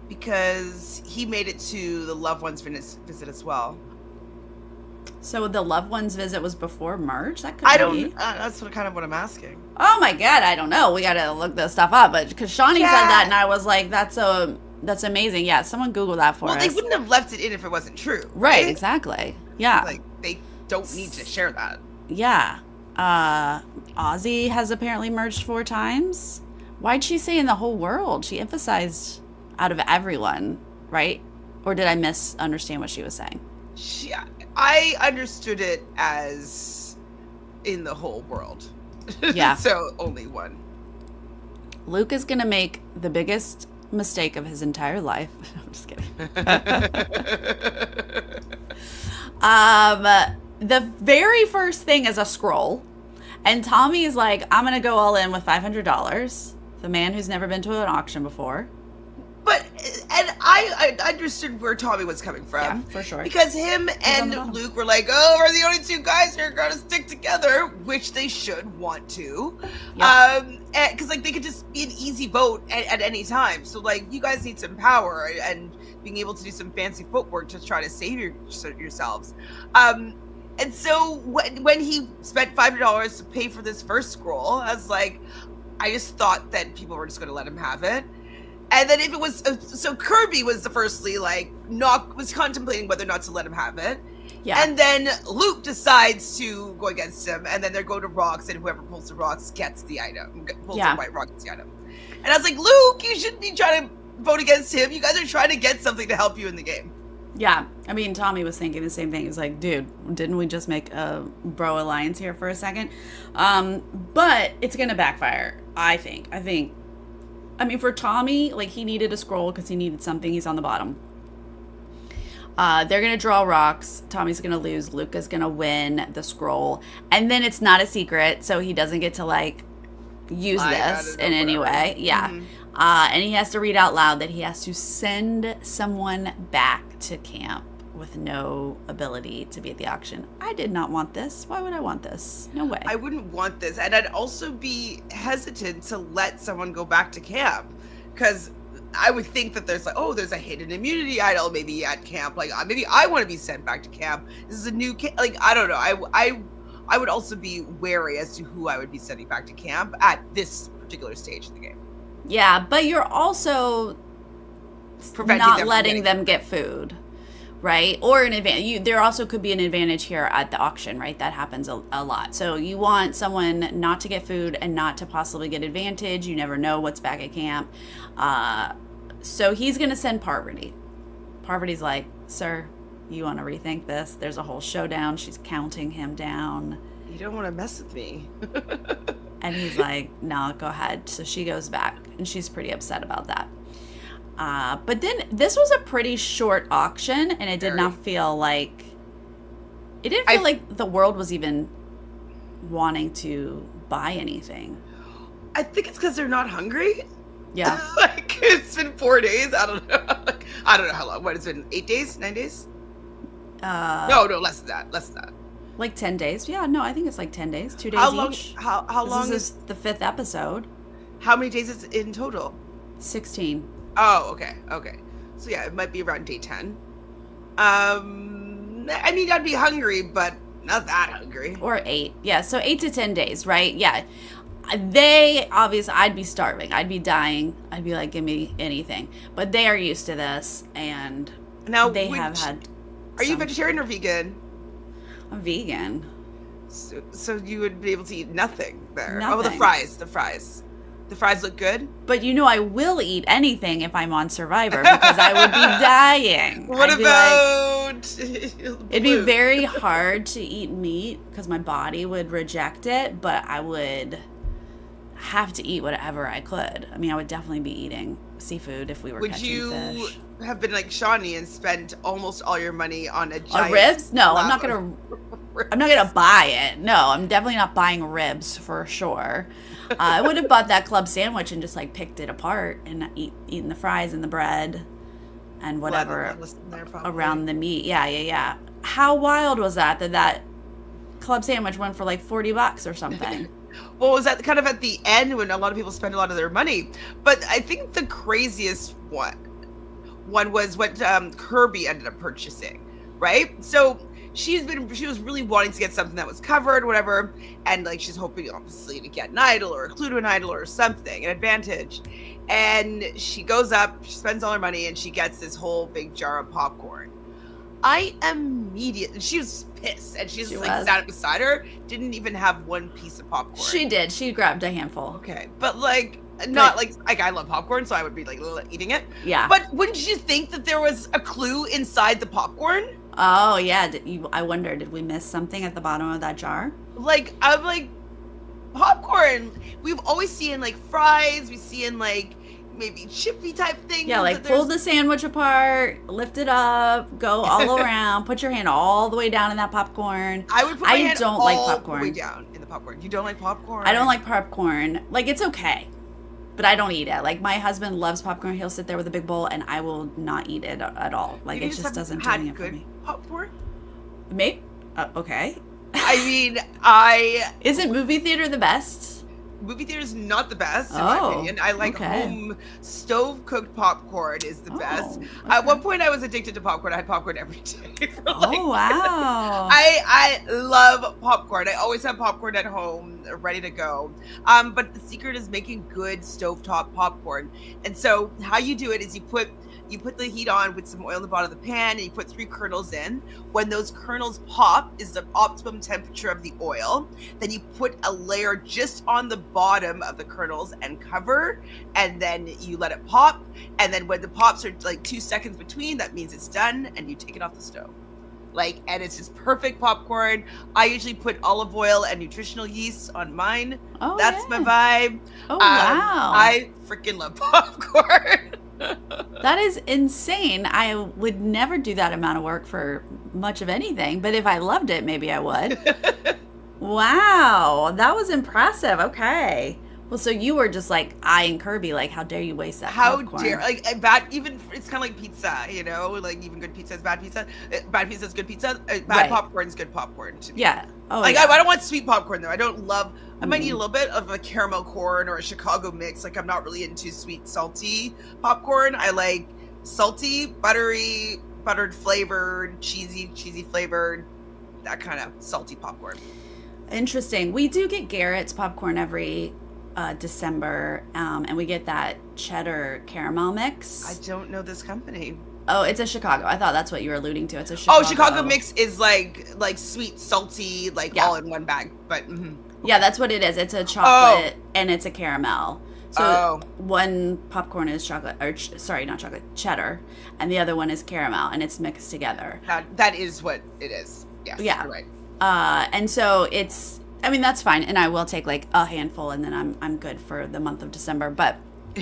because he made it to the Loved Ones visit as well? So the Loved Ones visit was before merge? That could be. That's kind of what I'm asking. Oh my god, I don't know. We gotta look this stuff up. But because Shawnee said that, and I was like, that's amazing. Yeah, someone Google that for us. Well, they wouldn't have left it in if it wasn't true. Right, exactly. Yeah. Like, they don't need to share that. Yeah. Ozzy has apparently merged 4 times. Why'd she say in the whole world? She emphasized out of everyone, right? Or did I misunderstand what she was saying? I understood it as in the whole world. Yeah. So only one. Luke is going to make the biggest mistake of his entire life. I'm just kidding. The very first thing is a scroll. And Tommy's like, I'm going to go all in with $500. The man who's never been to an auction before. And I understood where Tommy was coming from. Yeah, for sure. Because him and Luke were like, oh, we're the only 2 guys who are going to stick together, which they should want to. Yeah. Because, like, they could just be an easy vote at any time. So, like, you guys need some power and being able to do some fancy footwork to try to save yourselves. And so when he spent $500 to pay for this first scroll, I was like, I just thought that people were just going to let him have it. And then if it was, so Kirby was the firstly, like, was contemplating whether or not to let him have it. Yeah. And then Luke decides to go against him, and then they go to rocks, and whoever pulls the rocks gets the item. Pulls the white rock gets the item. And I was like, Luke, you shouldn't be trying to vote against him. You guys are trying to get something to help you in the game. Yeah. I mean, Tommy was thinking the same thing. He was like, dude, didn't we just make a bro alliance here for a second? But it's going to backfire, I think. I mean, for Tommy, like, he needed a scroll because he needed something. He's on the bottom. They're going to draw rocks. Tommy's going to lose. Luke is going to win the scroll. And then it's not a secret, so he doesn't get to, like, use this in any way. Yeah. Mm-hmm. And he has to read out loud that he has to send someone back to camp with no ability to be at the auction. I did not want this. Why would I want this? No way. I wouldn't want this. And I'd also be hesitant to let someone go back to camp, because I would think that there's like, oh, there's a hidden immunity idol maybe at camp. Like, maybe I want to be sent back to camp. This is a new camp. Like, I don't know. I would also be wary as to who I would be sending back to camp at this particular stage of the game. Yeah, but you're also not letting them get food. Right? Or an advantage. There also could be an advantage here at the auction, right? That happens a lot. So you want someone not to get food and not to possibly get advantage. You never know what's back at camp. So he's going to send Parvati. Parvati's like, sir, you want to rethink this? There's a whole showdown. She's counting him down. You don't want to mess with me. And he's like, no, go ahead. So she goes back, and she's pretty upset about that. But then this was a pretty short auction, and it did not feel like like the world was even wanting to buy anything. I think it's because they're not hungry. Yeah. Like, it's been 4 days. I don't know. I don't know how long. What, it's been 8 days? 9 days? No, less than that. Like 10 days. Yeah, no, I think it's like 10 days. 2 days each. How long is the 5th episode? How many days is it in total? 16. Oh, okay. So yeah, it might be around day 10. I mean, I'd be hungry, but not that hungry. Or 8. Yeah, so 8 to 10 days, right? Yeah. I'd be starving. I'd be dying. I'd be like, give me anything. But they are used to this, and now they have had... Are you vegetarian or vegan? I'm vegan. So you would be able to eat nothing there. Nothing. Oh, the fries. The fries look good? But you know I will eat anything if I'm on Survivor, because I would be dying. What about... it'd be very hard to eat meat because my body would reject it, but I would have to eat whatever I could. I mean, I would definitely be eating seafood if we were catching fish. have been like Shawnee and spent almost all your money on a giant ribs? No, I'm slab not gonna. ribs. I'm not gonna buy it. No, I'm definitely not buying ribs for sure. I would have bought that club sandwich and just like picked it apart and eaten the fries and the bread and whatever around the meat. Yeah. How wild was that club sandwich went for like $40 or something? Well, was that kind of at the end when a lot of people spend a lot of their money? But I think the craziest one was what Kirby ended up purchasing, right? So she was really wanting to get something that was covered, whatever, and like she's hoping obviously to get an idol or a clue to an idol or something, an advantage. And she goes up, she spends all her money, and she gets this whole big jar of popcorn. She was pissed, and she sat up beside her, didn't even have one piece of popcorn. She did. She grabbed a handful. Okay, but like not like I love popcorn, so I would be like eating it. Yeah. But wouldn't you think that there was a clue inside the popcorn? Oh yeah. I wonder, did we miss something at the bottom of that jar? Like I'm like popcorn. We've always seen like fries. We see in like maybe chippy type things. Yeah, like pull the sandwich apart, lift it up, go all around, put your hand all the way down in that popcorn. I would put my hand don't all like popcorn. the way down in the popcorn. You don't like popcorn? I don't like popcorn. Like it's okay, but I don't eat it. Like my husband loves popcorn. He'll sit there with a big bowl, and I will not eat it at all. Like it just doesn't do anything for me. Popcorn? Maybe. Okay. I mean, Isn't movie theater the best? Movie theater is not the best, in my opinion. I like home stove-cooked popcorn is the best. Okay. At one point, I was addicted to popcorn. I had popcorn every day. Wow. I love popcorn. I always have popcorn at home, ready to go. But the secret is making good stovetop popcorn. And so how you do it is you put the heat on with some oil in the bottom of the pan, and you put 3 kernels in. When those kernels pop is the optimum temperature of the oil. Then you put a layer just on the bottom of the kernels and cover, and then you let it pop. And then when the pops are like 2 seconds between, that means it's done, and you take it off the stove. And it's just perfect popcorn. I usually put olive oil and nutritional yeast on mine. Oh, that's my vibe. Oh, wow. I freaking love popcorn. That is insane. I would never do that amount of work for much of anything, but if I loved it, maybe I would. Wow, that was impressive. Okay. Well, so you were just like eyeing Kirby, like, how dare you waste that popcorn? How dare, like, bad, even, it's kind of like pizza, you know, like, even good pizza is bad pizza. Bad pizza is good pizza. Bad popcorn is good popcorn to me. Yeah. Oh, like, yeah. I don't want sweet popcorn, though. I don't love, I might eat a little bit of a caramel corn or a Chicago mix. Like, I'm not really into sweet, salty popcorn. I like salty, buttery, buttered flavored, cheesy flavored, that kind of salty popcorn. Interesting. We do get Garrett's popcorn every December, and we get that cheddar caramel mix. I don't know this company. Oh, it's a Chicago. I thought that's what you were alluding to. It's a Chicago. Oh, Chicago mix is like sweet, salty, all in one bag. But yeah, that's what it is. It's a chocolate and it's a caramel. So one popcorn is chocolate, or sorry, not chocolate, cheddar, and the other one is caramel, and it's mixed together. That is what it is. Yes, yeah, you're right. And so it's, I mean, that's fine, and I will take like a handful, and then I'm good for the month of December. But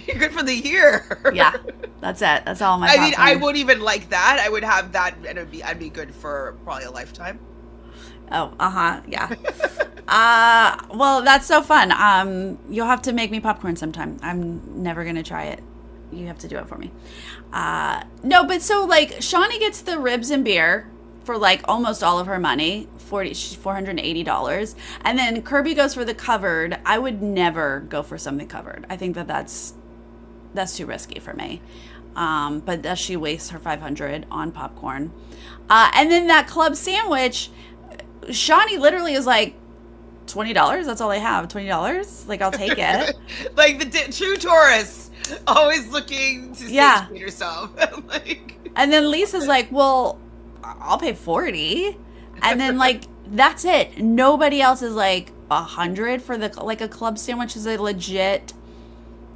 you're good for the year. Yeah, that's it. That's all my. I mean, I wouldn't even like that. I would have that, and I'd be good for probably a lifetime. Oh, yeah. Well, that's so fun. You'll have to make me popcorn sometime. I'm never gonna try it. You have to do it for me. No, but so like Shawnee gets the ribs and beer for like almost all of her money, $480, and then Kirby goes for the covered. I would never go for something covered. I think that's too risky for me. But does she waste her $500 on popcorn? And then that club sandwich, Shawnee literally is like, $20? That's all I have. $20? Like, I'll take it. Like the true tourist, always looking to satiate herself. And then Lisa's like, well, I'll pay $40. And then, like, that's it. Nobody else is like $100 for a club sandwich is a legit,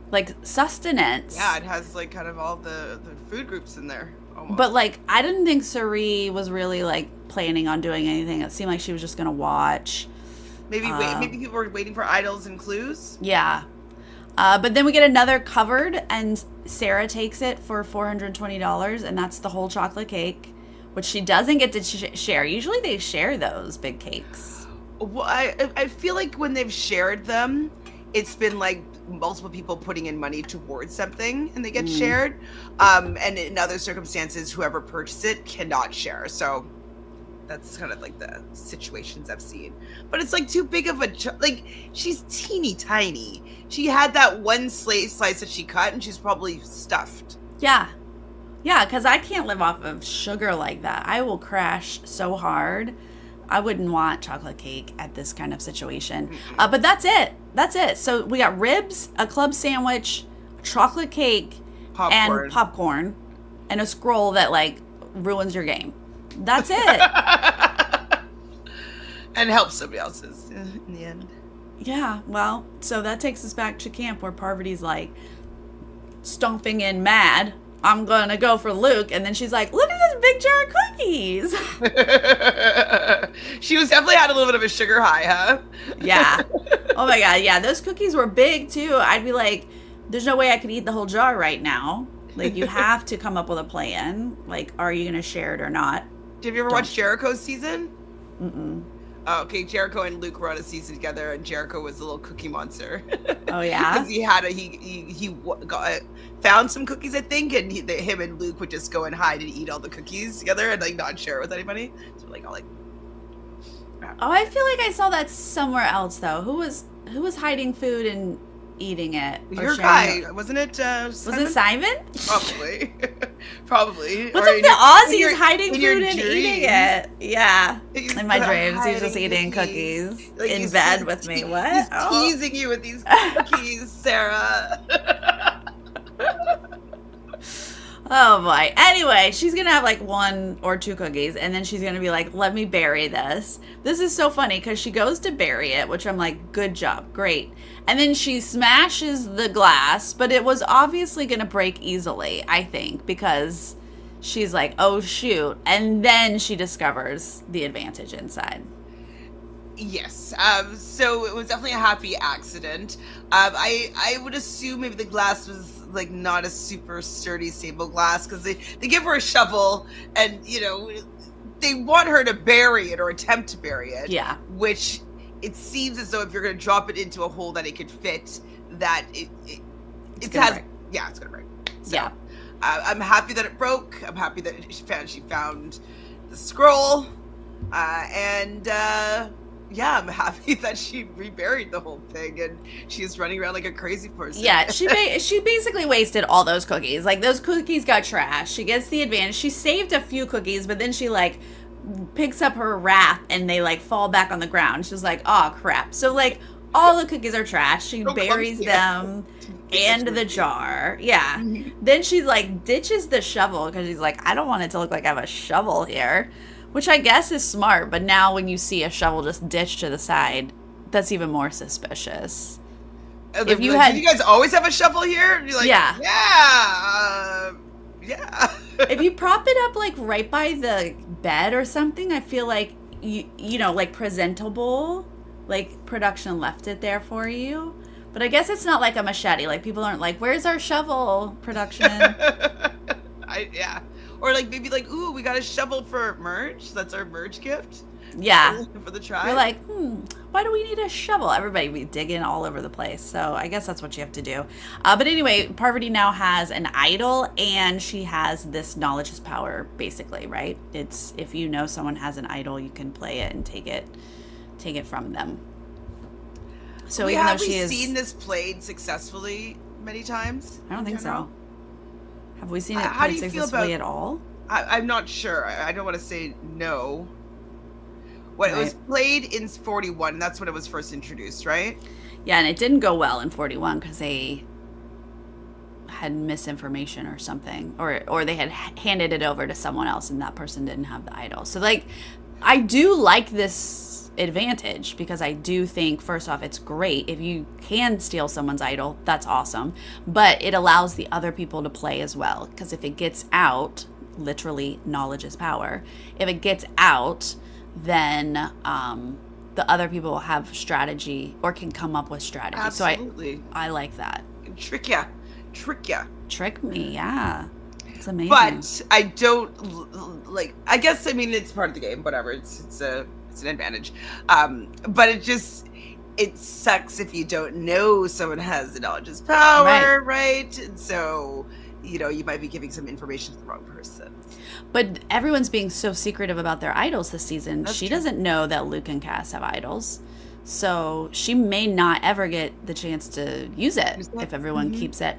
like, sustenance. Yeah, it has, like, kind of all the food groups in there. Almost. But, like, I didn't think Suri was really, like, planning on doing anything. It seemed like she was just going to watch. Maybe people were waiting for idols and clues. Yeah. But then we get another covered, and Sarah takes it for $420, and that's the whole chocolate cake, which she doesn't get to share. Usually they share those big cakes. Well, I feel like when they've shared them, it's been like multiple people putting in money towards something and they get shared. And in other circumstances, whoever purchased it cannot share. So that's kind of like the situations I've seen. But it's like too big of a, like, she's teeny tiny. She had that one slice that she cut and she's probably stuffed. Yeah. Yeah, because I can't live off of sugar like that. I will crash so hard. I wouldn't want chocolate cake at this kind of situation. But that's it. That's it. So we got ribs, a club sandwich, chocolate cake, and popcorn, and a scroll that, like, ruins your game. That's it. And helps somebody else's in the end. Yeah, well, so that takes us back to camp where Parvati's, like, stomping in mad. I'm going to go for Luke. And then she's like, look at this big jar of cookies. She was definitely had a little bit of a sugar high, huh? Yeah. Oh, my God. Yeah, those cookies were big, too. I'd be like, there's no way I could eat the whole jar right now. Like, you have to come up with a plan. Like, are you going to share it or not? Have you ever watched Jericho's season? Mm-mm. Oh, okay, Jericho and Luke were on a season together, and Jericho was a little cookie monster. Oh yeah, because he had found some cookies, I think, and him and Luke would just go and hide and eat all the cookies together and like not share it with anybody. So like all like. Oh, I feel like I saw that somewhere else though. Who was hiding food and eating it? Your guy, wasn't it? Was it Simon? Probably. Probably. What's up with the Aussies hiding food and eating it? Yeah. In my dreams, he's just eating cookies like in bed with me. What? He's teasing you with these cookies, Sarah. Oh boy. Anyway, she's gonna have like 1 or 2 cookies, and then she's gonna be like, let me bury this. This is so funny because she goes to bury it, which I'm like, good job, great. And then she smashes the glass, but it was obviously gonna break easily, I think, because she's like, oh shoot. And then she discovers the advantage inside. Yes. So it was definitely a happy accident. I would assume maybe the glass was like not a super sturdy, stable glass because they give her a shovel and, you know, they want her to bury it or attempt to bury it. Yeah. Which it seems as though if you're going to drop it into a hole that it could fit, that it has break. Yeah, it's going to break. So, yeah. I'm happy that it broke. I'm happy that she found the scroll. Yeah, I'm happy that she reburied the whole thing and she's running around like a crazy person. Yeah, she basically wasted all those cookies. Like, those cookies got trashed. She gets the advantage. She saved a few cookies, but then she, like, picks up her wrath and they, like, fall back on the ground. She's like, oh, crap. So, like, all the cookies are trashed. She buries them and the jar. Yeah. Mm-hmm. Then she, like, ditches the shovel because she's like, I don't want it to look like I have a shovel here. Which I guess is smart, but now when you see a shovel just ditched to the side, that's even more suspicious. If you had, did you guys always have a shovel here? You're like, yeah. Yeah. If you prop it up like right by the bed or something, I feel like you know, like presentable, like production left it there for you. But I guess it's not like a machete. Like people aren't like, "Where's our shovel, production?" Yeah. Or like maybe like, ooh, we got a shovel for merch. That's our merch gift. Yeah. For the tribe. You're like, why do we need a shovel? Everybody be digging all over the place. So I guess that's what you have to do. But anyway, Parvati now has an idol and she has this knowledge is power, basically, right? It's if you know someone has an idol, you can play it and take it from them. So even though she is seen this played successfully many times? I don't think so. Have we seen it played successfully at all? I'm not sure. I don't want to say no. It was played in 41, and that's when it was first introduced, right? Yeah, and it didn't go well in 41 because they had misinformation or something, or they had handed it over to someone else, and that person didn't have the idol. So, like, I do like this advantage because I do think, first off, it's great if you can steal someone's idol. That's awesome, but it allows the other people to play as well, because if it gets out, literally knowledge is power, if it gets out, then the other people have strategy or can come up with strategy. Absolutely. So I like that. Trick ya. Trick me, yeah. It's amazing. But I don't like. I guess, I mean, it's part of the game. Whatever. It's an advantage. But it sucks if you don't know someone has the knowledge is power, right? And so, you know, you might be giving some information to the wrong person. But everyone's being so secretive about their idols this season. She doesn't know that Luke and Cass have idols. So she may not ever get the chance to use it if everyone keeps it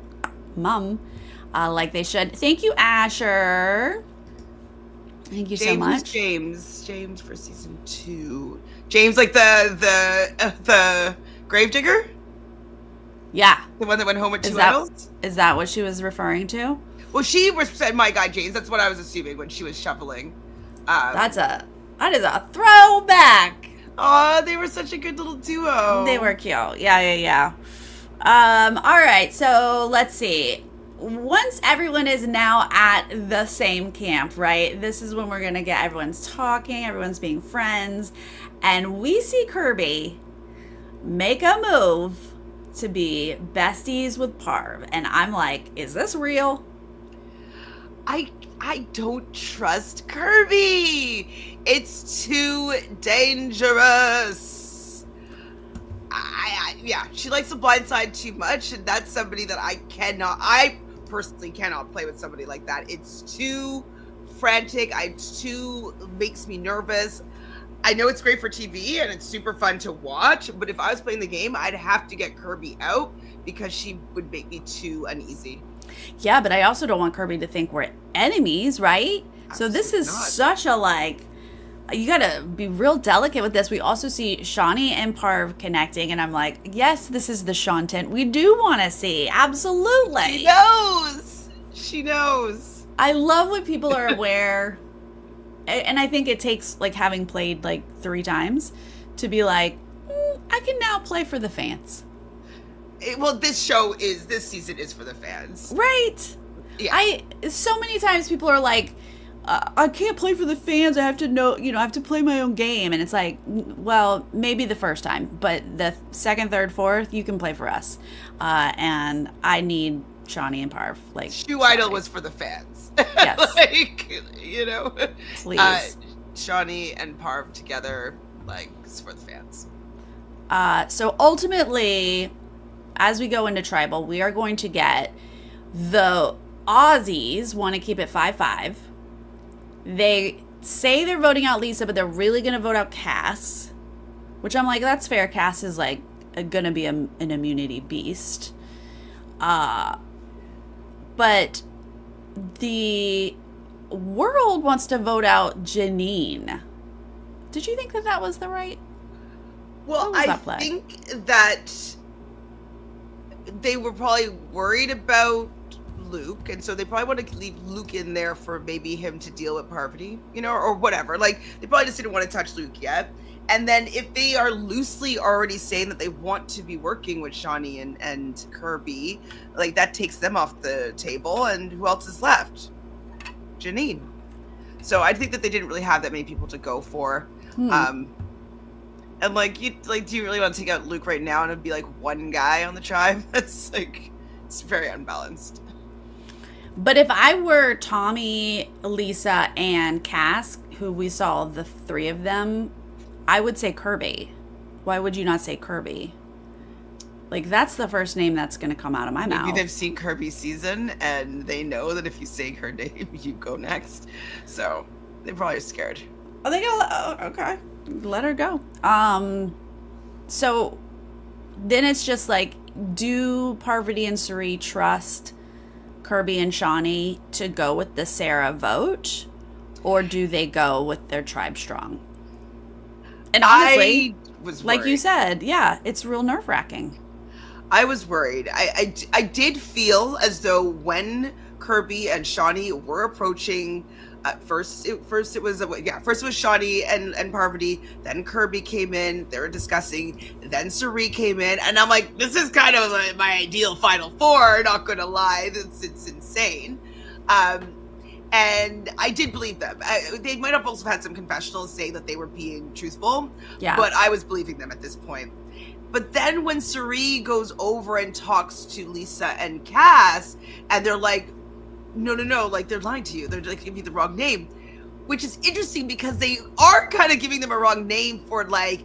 mum like they should. Thank you, Asher. Thank you so much. James for season 2. James, like the gravedigger? Yeah. The one that went home with 2 idols? Is that what she was referring to? Well, she said my guy James. That's what I was assuming when she was shuffling. That is a throwback. Oh, they were such a good little duo. They were cute. Yeah. All right, so let's see. Once everyone is now at the same camp, right? This is when we're going to get everyone's talking, everyone's being friends. And we see Kirby make a move to be besties with Parv. And I'm like, is this real? I don't trust Kirby. It's too dangerous. Yeah, she likes the blind side too much, and that's somebody that I personally cannot play with somebody like that. It's too frantic. It's too makes me nervous. I know it's great for TV and it's super fun to watch, but if I was playing the game, I'd have to get Kirby out because she would make me too uneasy. Yeah, but I also don't want Kirby to think we're enemies, right? Absolutely. So this is such a, like, you gotta be real delicate with this. We also see Shawnee and Parv connecting, and I'm like, yes, this is the Chantele we do want to see. Absolutely. She knows. I love when people are aware, and I think it takes, like, having played, like, 3 times to be like, I can now play for the fans. Well, this season is for the fans. Right. Yeah. So many times people are like, I can't play for the fans. I have to know, I have to play my own game. And it's like, well, maybe the first time, but the second, third, fourth, you can play for us. And I need Shawnee and Parv. Like, Shoe Idol was for the fans. Yes. Please. Shawnee and Parv together, like, it's for the fans. So ultimately, as we go into Tribal, we are going to get the Aussies want to keep it 5-5. They say they're voting out Lisa, but they're really going to vote out Cass, which I'm like, that's fair. Cass is like going to be an immunity beast. But the world wants to vote out Janine. Did you think that was the right? Well, I think that they were probably worried about Luke, and so they probably want to leave Luke in there for maybe him to deal with Parvati, or whatever. Like, they probably just didn't want to touch Luke yet. And then if they are loosely already saying that they want to be working with Shawnee and Kirby, like, that takes them off the table. And who else is left? Janine. So I think that they didn't really have that many people to go for. And do you really want to take out Luke right now and it'd be like one guy on the tribe? That's like, it's very unbalanced. But if I were Tommy, Lisa, and Cass, who we saw the 3 of them, I would say Kirby. Why would you not say Kirby? Like, that's the first name that's going to come out of my mouth. Maybe they've seen Kirby's season and they know that if you say her name, you go next. So they probably are scared. Oh, they go, okay. Let her go. So then it's just like, do Parvati and Suri trust Kirby and Shawnee to go with the Sarah vote, or do they go with their tribe strong? And honestly, like you said, yeah, it's real nerve-wracking. I was worried. I did feel as though when Kirby and Shawnee were approaching, first it was Shawnee and Parvati, then Kirby came in, they were discussing, then Suri came in, and I'm like, this is kind of like my ideal Final Four, not gonna lie, it's insane. And I did believe them. They might have also had some confessionals saying that they were being truthful, but I was believing them at this point. But then when Cirie goes over and talks to Lisa and Cass, and they're like, no, like, they're lying to you. They're like giving you the wrong name, which is interesting because they are kind of giving them a wrong name for, like,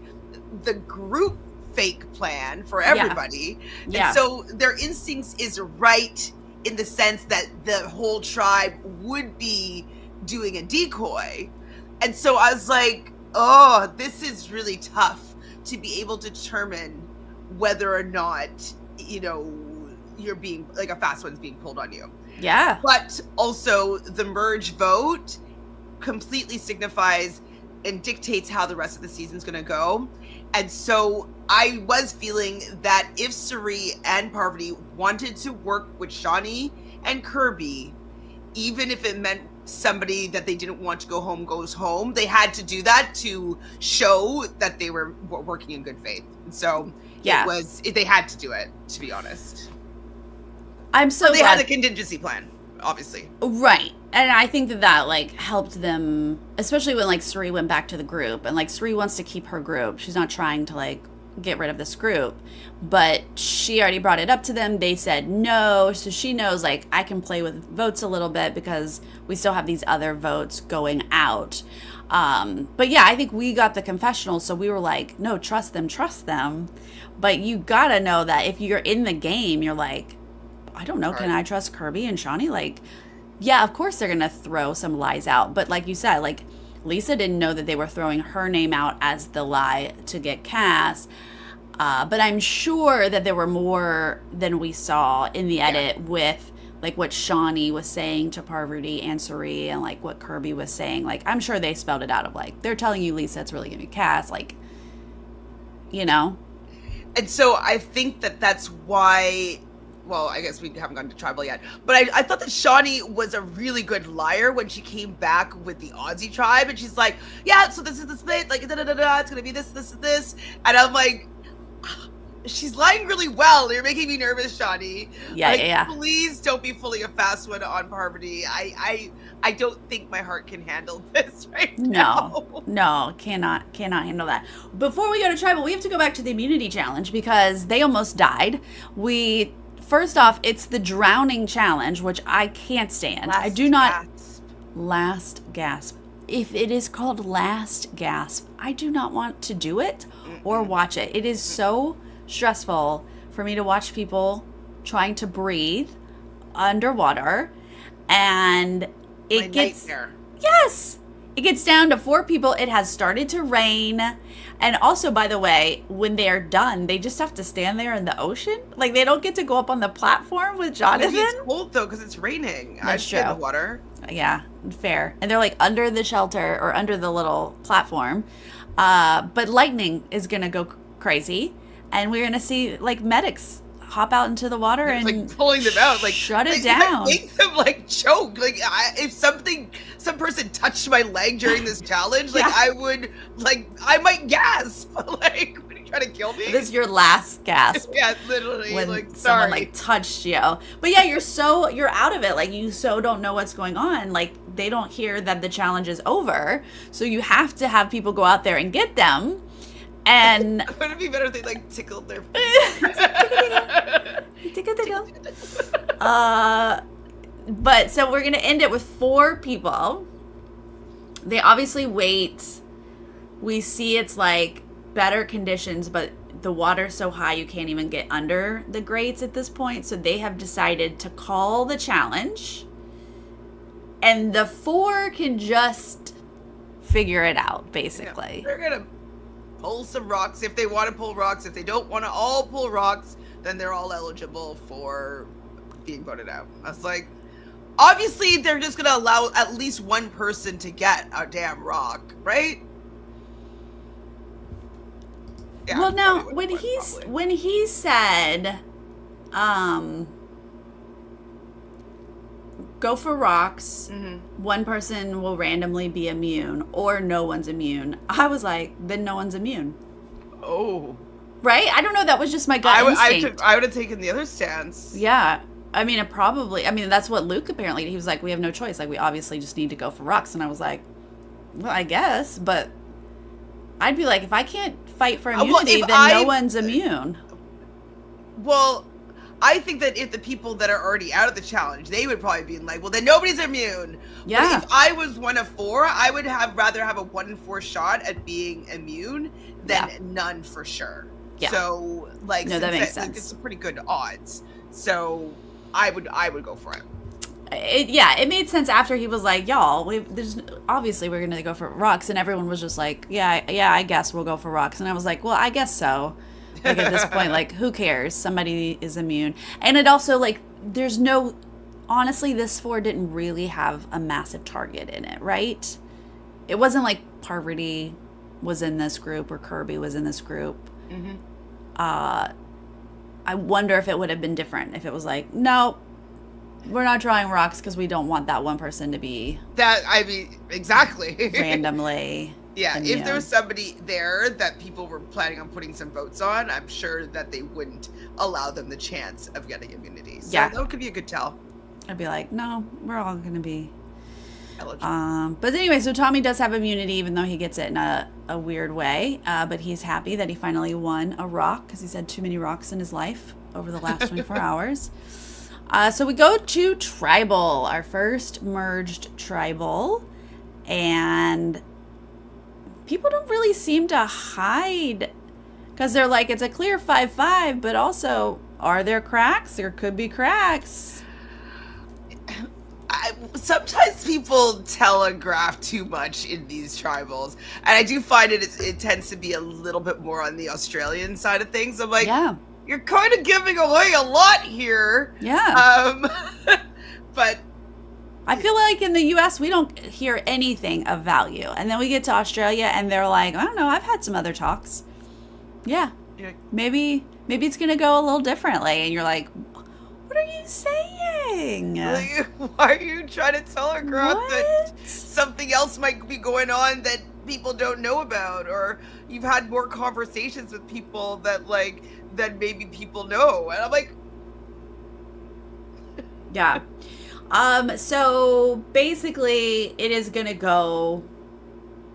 the group fake plan for everybody. Yeah. And so their instincts is right in the sense that the whole tribe would be doing a decoy. And so I was like, oh, this is really tough to be able to determine whether or not, you know, you're being, like, a fast one's being pulled on you. Yeah. But also the merge vote completely signifies and dictates how the rest of the season's going to go. And so I was feeling that if Cirie and Parvati wanted to work with Shani and Kirby, even if it meant somebody that they didn't want to go home goes home, they had to do that to show that they were working in good faith. And so they had to do it, to be honest. I'm so they had a contingency plan, obviously. Right. And I think that like helped them, especially when like Cirie went back to the group, and like Cirie wants to keep her group. She's not trying to like get rid of this group, but she already brought it up to them. They said no, so she knows like I can play with votes a little bit because we still have these other votes going out. But yeah, I think we got the confessional, so we were like, no, trust them. But you gotta know that if you're in the game, you're like, I don't know, can I trust Kirby and Shani? Like, yeah, of course they're gonna throw some lies out, but like you said, like Lisa didn't know that they were throwing her name out as the lie to get Cass. But I'm sure that there were more than we saw in the edit with like what Shani was saying to Parvati and Cirie and like what Kirby was saying. Like, I'm sure they spelled it out of like, they're telling you Lisa, it's really gonna be Cass, like, you know? And so I think that that's why, well, I guess we haven't gone to tribal yet, but I thought that Shani was a really good liar when she came back with the Aussie tribe, and she's like, yeah, so this is the split, like, da-da-da-da, it's gonna be this, this, and this, and I'm like, she's lying really well. You're making me nervous, Shani. Yeah. Please don't be fully a fast one on Parvati. I don't think my heart can handle this right now. No, cannot handle that. Before we go to tribal, we have to go back to the immunity challenge because they almost died. First off, it's the drowning challenge, which I can't stand. Last gasp. If it is called last gasp, I do not want to do it or watch it. It is so stressful for me to watch people trying to breathe underwater, and it gets down to 4 people. It has started to rain. And also, by the way, when they're done, they just have to stand there in the ocean. Like, they don't get to go up on the platform with Jonathan. Maybe it's cold, though, because it's raining. That's true. In the water. Yeah, fair. And they're, like, under the shelter or under the little platform. But lightning is going to go crazy. And we're going to see, like, medics hop out into the water and like pulling them out, like shut it down. Make them like choke. Like if some person touched my leg during this challenge, like I might gasp. Like, when you try to kill me. This is your last gasp. Yeah, literally. When like someone like touched you. But yeah, you're out of it. Like you so don't know what's going on. Like they don't hear that the challenge is over. So you have to have people go out there and get them. And would it be better if they like tickled their face? Tickle. But so we're gonna end it with 4 people. They obviously wait. We see it's like better conditions, but the water's so high you can't even get under the grates at this point. So they have decided to call the challenge, and the 4 can just figure it out, basically. Yeah, they're gonna pull some rocks if they want to pull rocks. If they don't want to all pull rocks, then they're all eligible for being voted out. I was like, obviously they're just gonna allow at least one person to get a damn rock, right? Yeah, well, now when he said, go for rocks, one person will randomly be immune, or no one's immune. I was like, then no one's immune. Oh. Right? I don't know. That was just my gut instinct. I would have taken the other stance. Yeah. I mean, I mean, that's what Luke apparently, he was like, we have no choice. Like, we obviously just need to go for Rux. And I was like, well, I guess, but I'd be like, if I can't fight for immunity, then no one's immune. Well, I think that if the people that are already out of the challenge, they would probably be like, well, then nobody's immune. Yeah. But if I was 1 of 4, I would rather have a 1 in 4 shot at being immune than none for sure. Yeah. So, like, no, that makes sense. Like, it's pretty good odds. So I would go for it. It made sense after he was like, y'all, obviously we're gonna go for Rux, and everyone was just like, yeah, I guess we'll go for Rux, and I was like, well, I guess so. Like, at this point, like, who cares? Somebody is immune. And it also, like, honestly, this 4 didn't really have a massive target in it, right? It wasn't like Parvati was in this group or Kirby was in this group. Mm-hmm. I wonder if it would have been different if it was like, no, we're not drawing Rux because we don't want that one person to be exactly randomly. Yeah, immune. If there was somebody there that people were planning on putting some votes on, I'm sure that they wouldn't allow them the chance of getting immunity. So that could be a good tell. I'd be like, no, we're all going to be eligible. But anyway, so Tommy does have immunity, even though he gets it in a weird way. But he's happy that he finally won a rock because he's had too many rocks in his life over the last 24 hours. So we go to Tribal, our first merged Tribal. And people don't really seem to hide because they're like, it's a clear 5-5, but also, are there cracks? There could be cracks. Sometimes people telegraph too much in these tribals, and I do find it tends to be a little bit more on the Australian side of things. I'm like, you're kind of giving away a lot here. Yeah. But I feel like in the U.S. we don't hear anything of value, and then we get to Australia and they're like, I don't know, I've had some other talks. Yeah, maybe it's gonna go a little differently, and you're like, what are you saying? Like, why are you trying to telegraph that something else might be going on that people don't know about, or you've had more conversations with people that maybe people know, and I'm like, yeah. So basically it is going to go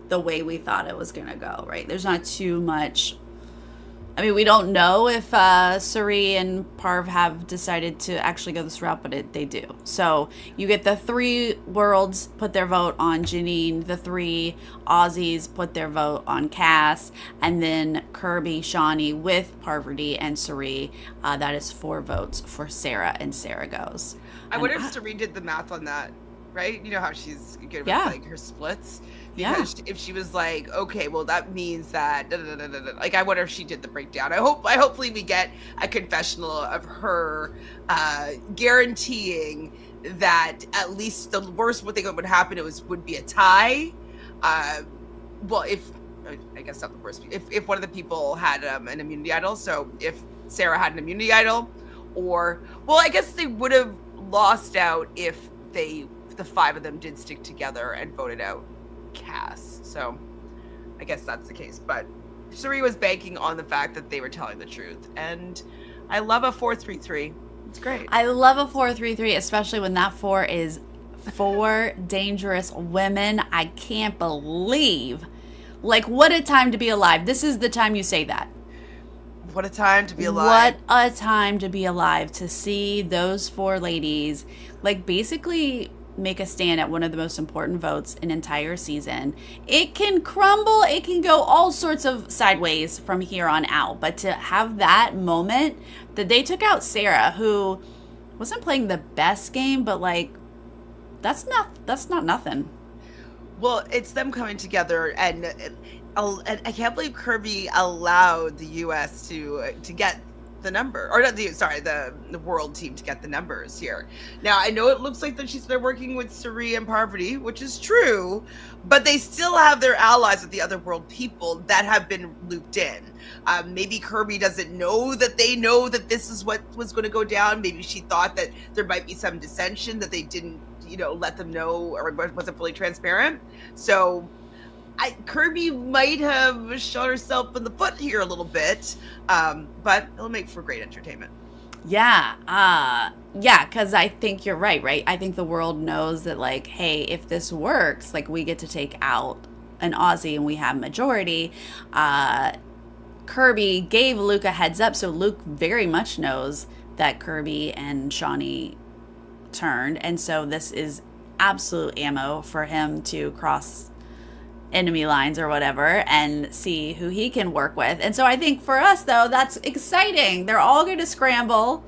the way we thought it was going to go, right? There's not too much. I mean, we don't know if Suri and Parv have decided to actually go this route, but they do. So you get the 3 worlds put their vote on Janine, the 3 Aussies put their vote on Cass, and then Kirby, Shawnee with Parvati and Suri. That is 4 votes for Sarah, and Sarah goes. I wonder if Suri did the math on that, right? You know how she's good with like her splits? Because if she was like, okay, well that means that like, I wonder if she did the breakdown. Hopefully we get a confessional of her guaranteeing that at least the worst thing that would happen would be a tie. Well, I guess not the worst. If one of the people had an immunity idol, so if Sarah had an immunity idol, or I guess they would have lost out if the 5 of them did stick together and voted out Cass. So I guess that's the case. But Suri was banking on the fact that they were telling the truth. And I love a 4-3-3. It's great. I love a 4-3-3, especially when that 4 is 4 dangerous women. I can't believe. Like, what a time to be alive. This is the time you say that. What a time to be alive. What a time to be alive, to see those 4 ladies, like, basically make a stand at one of the most important votes in entire season. It can crumble, it can go all sorts of sideways from here on out, but to have that moment that they took out Sarah, who wasn't playing the best game, but like, that's not nothing. Well, it's them coming together, and I can't believe Kirby allowed the U.S. to get the number, or not the world team to get the numbers here. Now, I know it looks like that they're working with Suri and Parvati, which is true, but they still have their allies with the other world people that have been looped in. Maybe Kirby doesn't know that they know that this is what was going to go down. Maybe she thought that there might be some dissension that they didn't, let them know, or wasn't fully transparent. So Kirby might have shot herself in the foot here a little bit, but it'll make for great entertainment. Yeah. Yeah, because I think you're right? I think the world knows that, like, hey, if this works, like, we get to take out an Aussie and we have majority. Kirby gave Luke a heads up, so Luke very much knows that Kirby and Shawnee turned, and so this is absolute ammo for him to cross enemy lines or whatever and see who he can work with. And so I think for us, though, that's exciting. They're all going to scramble,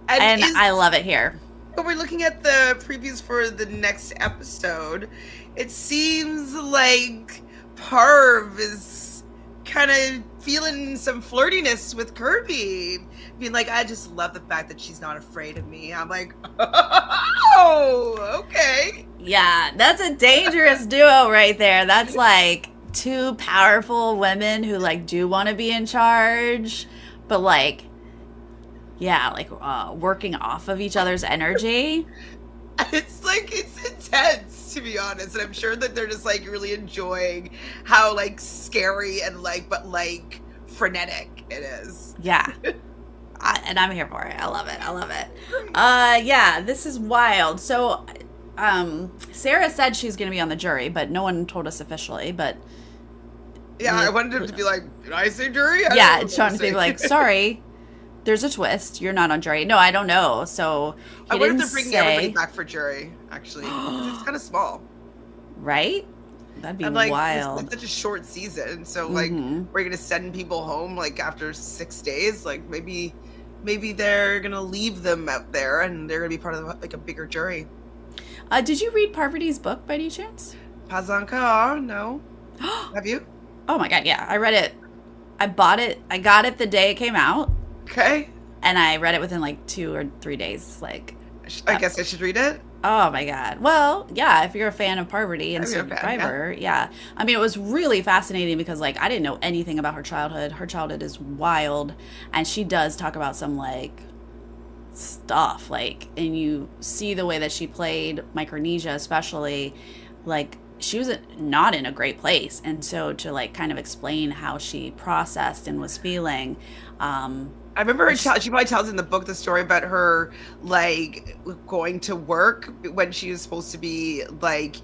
and I love it here. When we're looking at the previews for the next episode, it seems like Parv is kind of feeling some flirtiness with Kirby. Being like, I just love the fact that she's not afraid of me. I'm like, oh, okay. Yeah, that's a dangerous duo right there. That's like two powerful women who like do want to be in charge, but like, yeah, like working off of each other's energy. It's like, it's intense, to be honest. And I'm sure that they're just like really enjoying how like scary and like, but like frenetic it is. Yeah. And I'm here for it. I love it. I love it. Yeah, this is wild. So, Sarah said she's going to be on the jury, but no one told us officially, but. Yeah, I wanted him to be like, did I say jury? Yeah, Sean to be like, sorry, there's a twist. You're not on jury. No, I don't know. So, I wonder if they're bringing everybody back for jury, actually. It's kind of small. Right? That'd be like, wild. It's such a short season. So, like, we're going to send people home, like, after 6 days. Like, maybe they're going to leave them out there and they're going to be part of, like, a bigger jury. Did you read Parvati's book by any chance? Pazanka, no. Have you? Oh, my God, yeah. I read it. I bought it. I got it the day it came out. Okay. And I read it within, like, 2 or 3 days. Like, I guess I should read it. Oh my God. Well, yeah, if you're a fan of Parvati and Survivor, yeah. I mean, it was really fascinating because, like, I didn't know anything about her childhood. Her childhood is wild, and she does talk about some, like, stuff, like, and you see the way that she played Micronesia, especially, like, she was not in a great place. And so to, like, kind of explain how she processed and was feeling, I remember she probably tells in the book the story about her, like, going to work when she was supposed to be, like,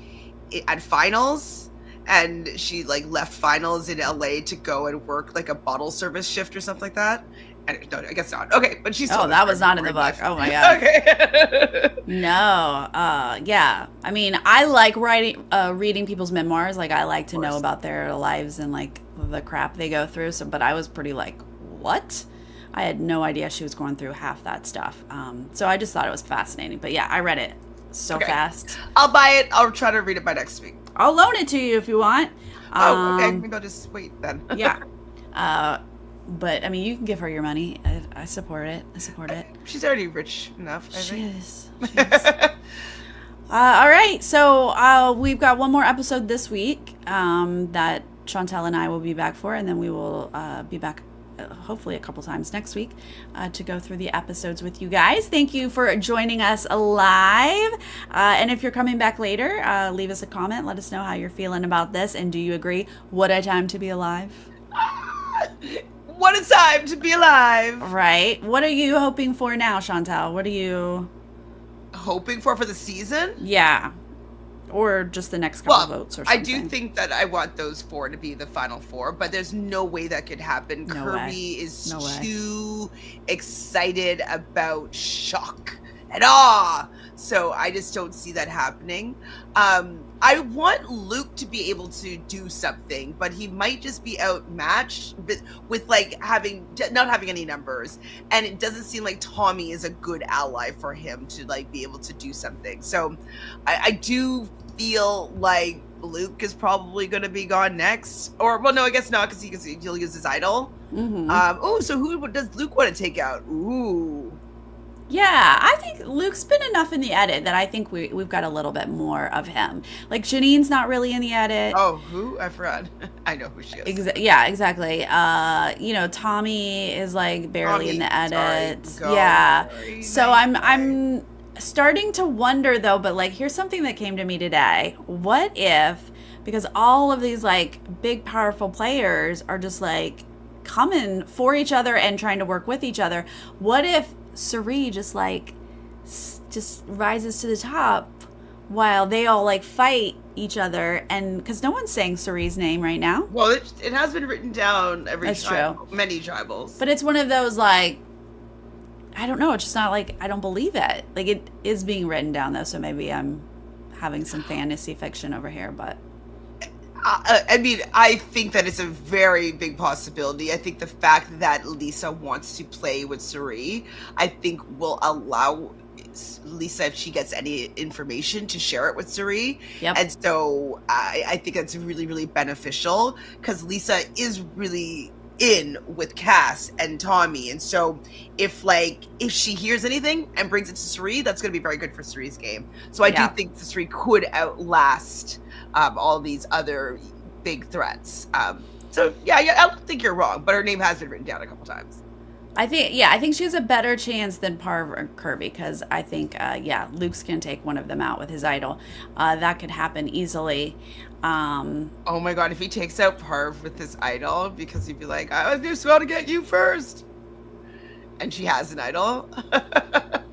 at finals. And she, like, left finals in LA to go and work, like, a bottle service shift or something like that. And no, I guess not. Okay, but she's oh, that was not in the book. Oh my God. Okay. No. Yeah. I mean, I like reading people's memoirs. Like, I like to know about their lives and, like, the crap they go through. So, but I was pretty like, what? I had no idea she was going through half that stuff. So I just thought it was fascinating. But yeah, I read it so fast. I'll buy it. I'll try to read it by next week. I'll loan it to you if you want. Oh, okay. Maybe I'll just wait then. Yeah. But I mean, you can give her your money. I support it. I support it. She's already rich enough. I think. She is. All right. So we've got one more episode this week that Chantele and I will be back for, and then we will be back hopefully a couple times next week to go through the episodes with you guys. Thank you for joining us live. And if you're coming back later, leave us a comment. Let us know how you're feeling about this. And do you agree? What a time to be alive. What a time to be alive. Right. What are you hoping for now, Chantele? What are you hoping for the season? Yeah. Or just the next couple votes or something. I do think that I want those 4 to be the final 4, but there's no way that could happen. No Kirby way. is too excited about shock and awe. So I just don't see that happening. I want Luke to be able to do something, but he might just be outmatched with like not having any numbers. And it doesn't seem like Tommy is a good ally for him to like be able to do something. So I do feel like Luke is probably going to be gone next. Or, well, no, I guess not, because he'll use his idol. So who does Luke want to take out? Ooh. Yeah, I think Luke's been enough in the edit that I think we've got a little bit more of him. Like, Janine's not really in the edit. Oh, who? I forgot. I know who she is. Yeah, exactly. You know, Tommy is, like, barely in the edit. Yeah. So I'm starting to wonder, though, but, like, here's something that came to me today. What if, because all of these, like, big, powerful players are just, like, coming for each other and trying to work with each other. What if Suri just like just rises to the top while they all like fight each other? And because no one's saying Suri's name right now. Well, it has been written down That's true. Many tribals. But it's one of those like, I don't know. It's just not like, I don't believe it. Like, it is being written down though, so maybe I'm having some fantasy fiction over here, but. I mean, I think that it's a very big possibility. I think the fact that Lisa wants to play with Suri, I think will allow Lisa, if she gets any information, to share it with Suri. Yep. And so I think that's really, really beneficial because Lisa is really in with Cass and Tommy. And so if she hears anything and brings it to Suri, that's going to be very good for Suri's game. So I do think Suri could outlast all these other big threats. So yeah, I don't think you're wrong, but her name has been written down a couple times. I think she has a better chance than Parv or Kirby because I think, Luke's going to take one of them out with his idol. That could happen easily. Oh my God, if he takes out Parv with his idol, because he'd be like, I just want to get you first. And she has an idol.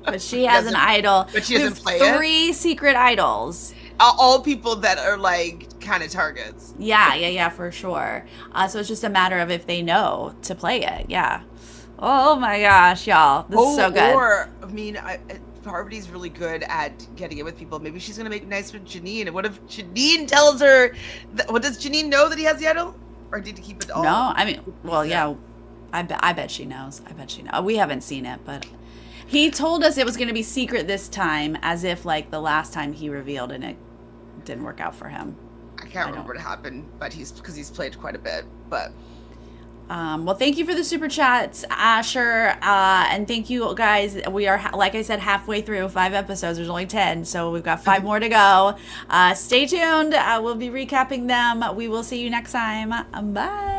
But she has an idol. But she doesn't play it. 3 secret idols. All people that are like kind of targets. Yeah, for sure. So it's just a matter of if they know to play it. Yeah. Oh my gosh, y'all. This is so good. Or, I mean, Parvati's really good at getting it with people. Maybe she's going to make nice with Janine. And what if Janine tells her, does Janine know that he has the idol? Or did he keep it all? No, I mean, well, yeah. I bet she knows. We haven't seen it, but he told us it was going to be secret this time, as if like the last time he revealed and it didn't work out for him. I can't remember what happened, but because he's played quite a bit. But well, thank you for the super chats, Asher, and thank you guys. We are, like I said, halfway through 5 episodes. There's only 10, so we've got 5 more to go. Stay tuned. We'll be recapping them. We will see you next time. Bye.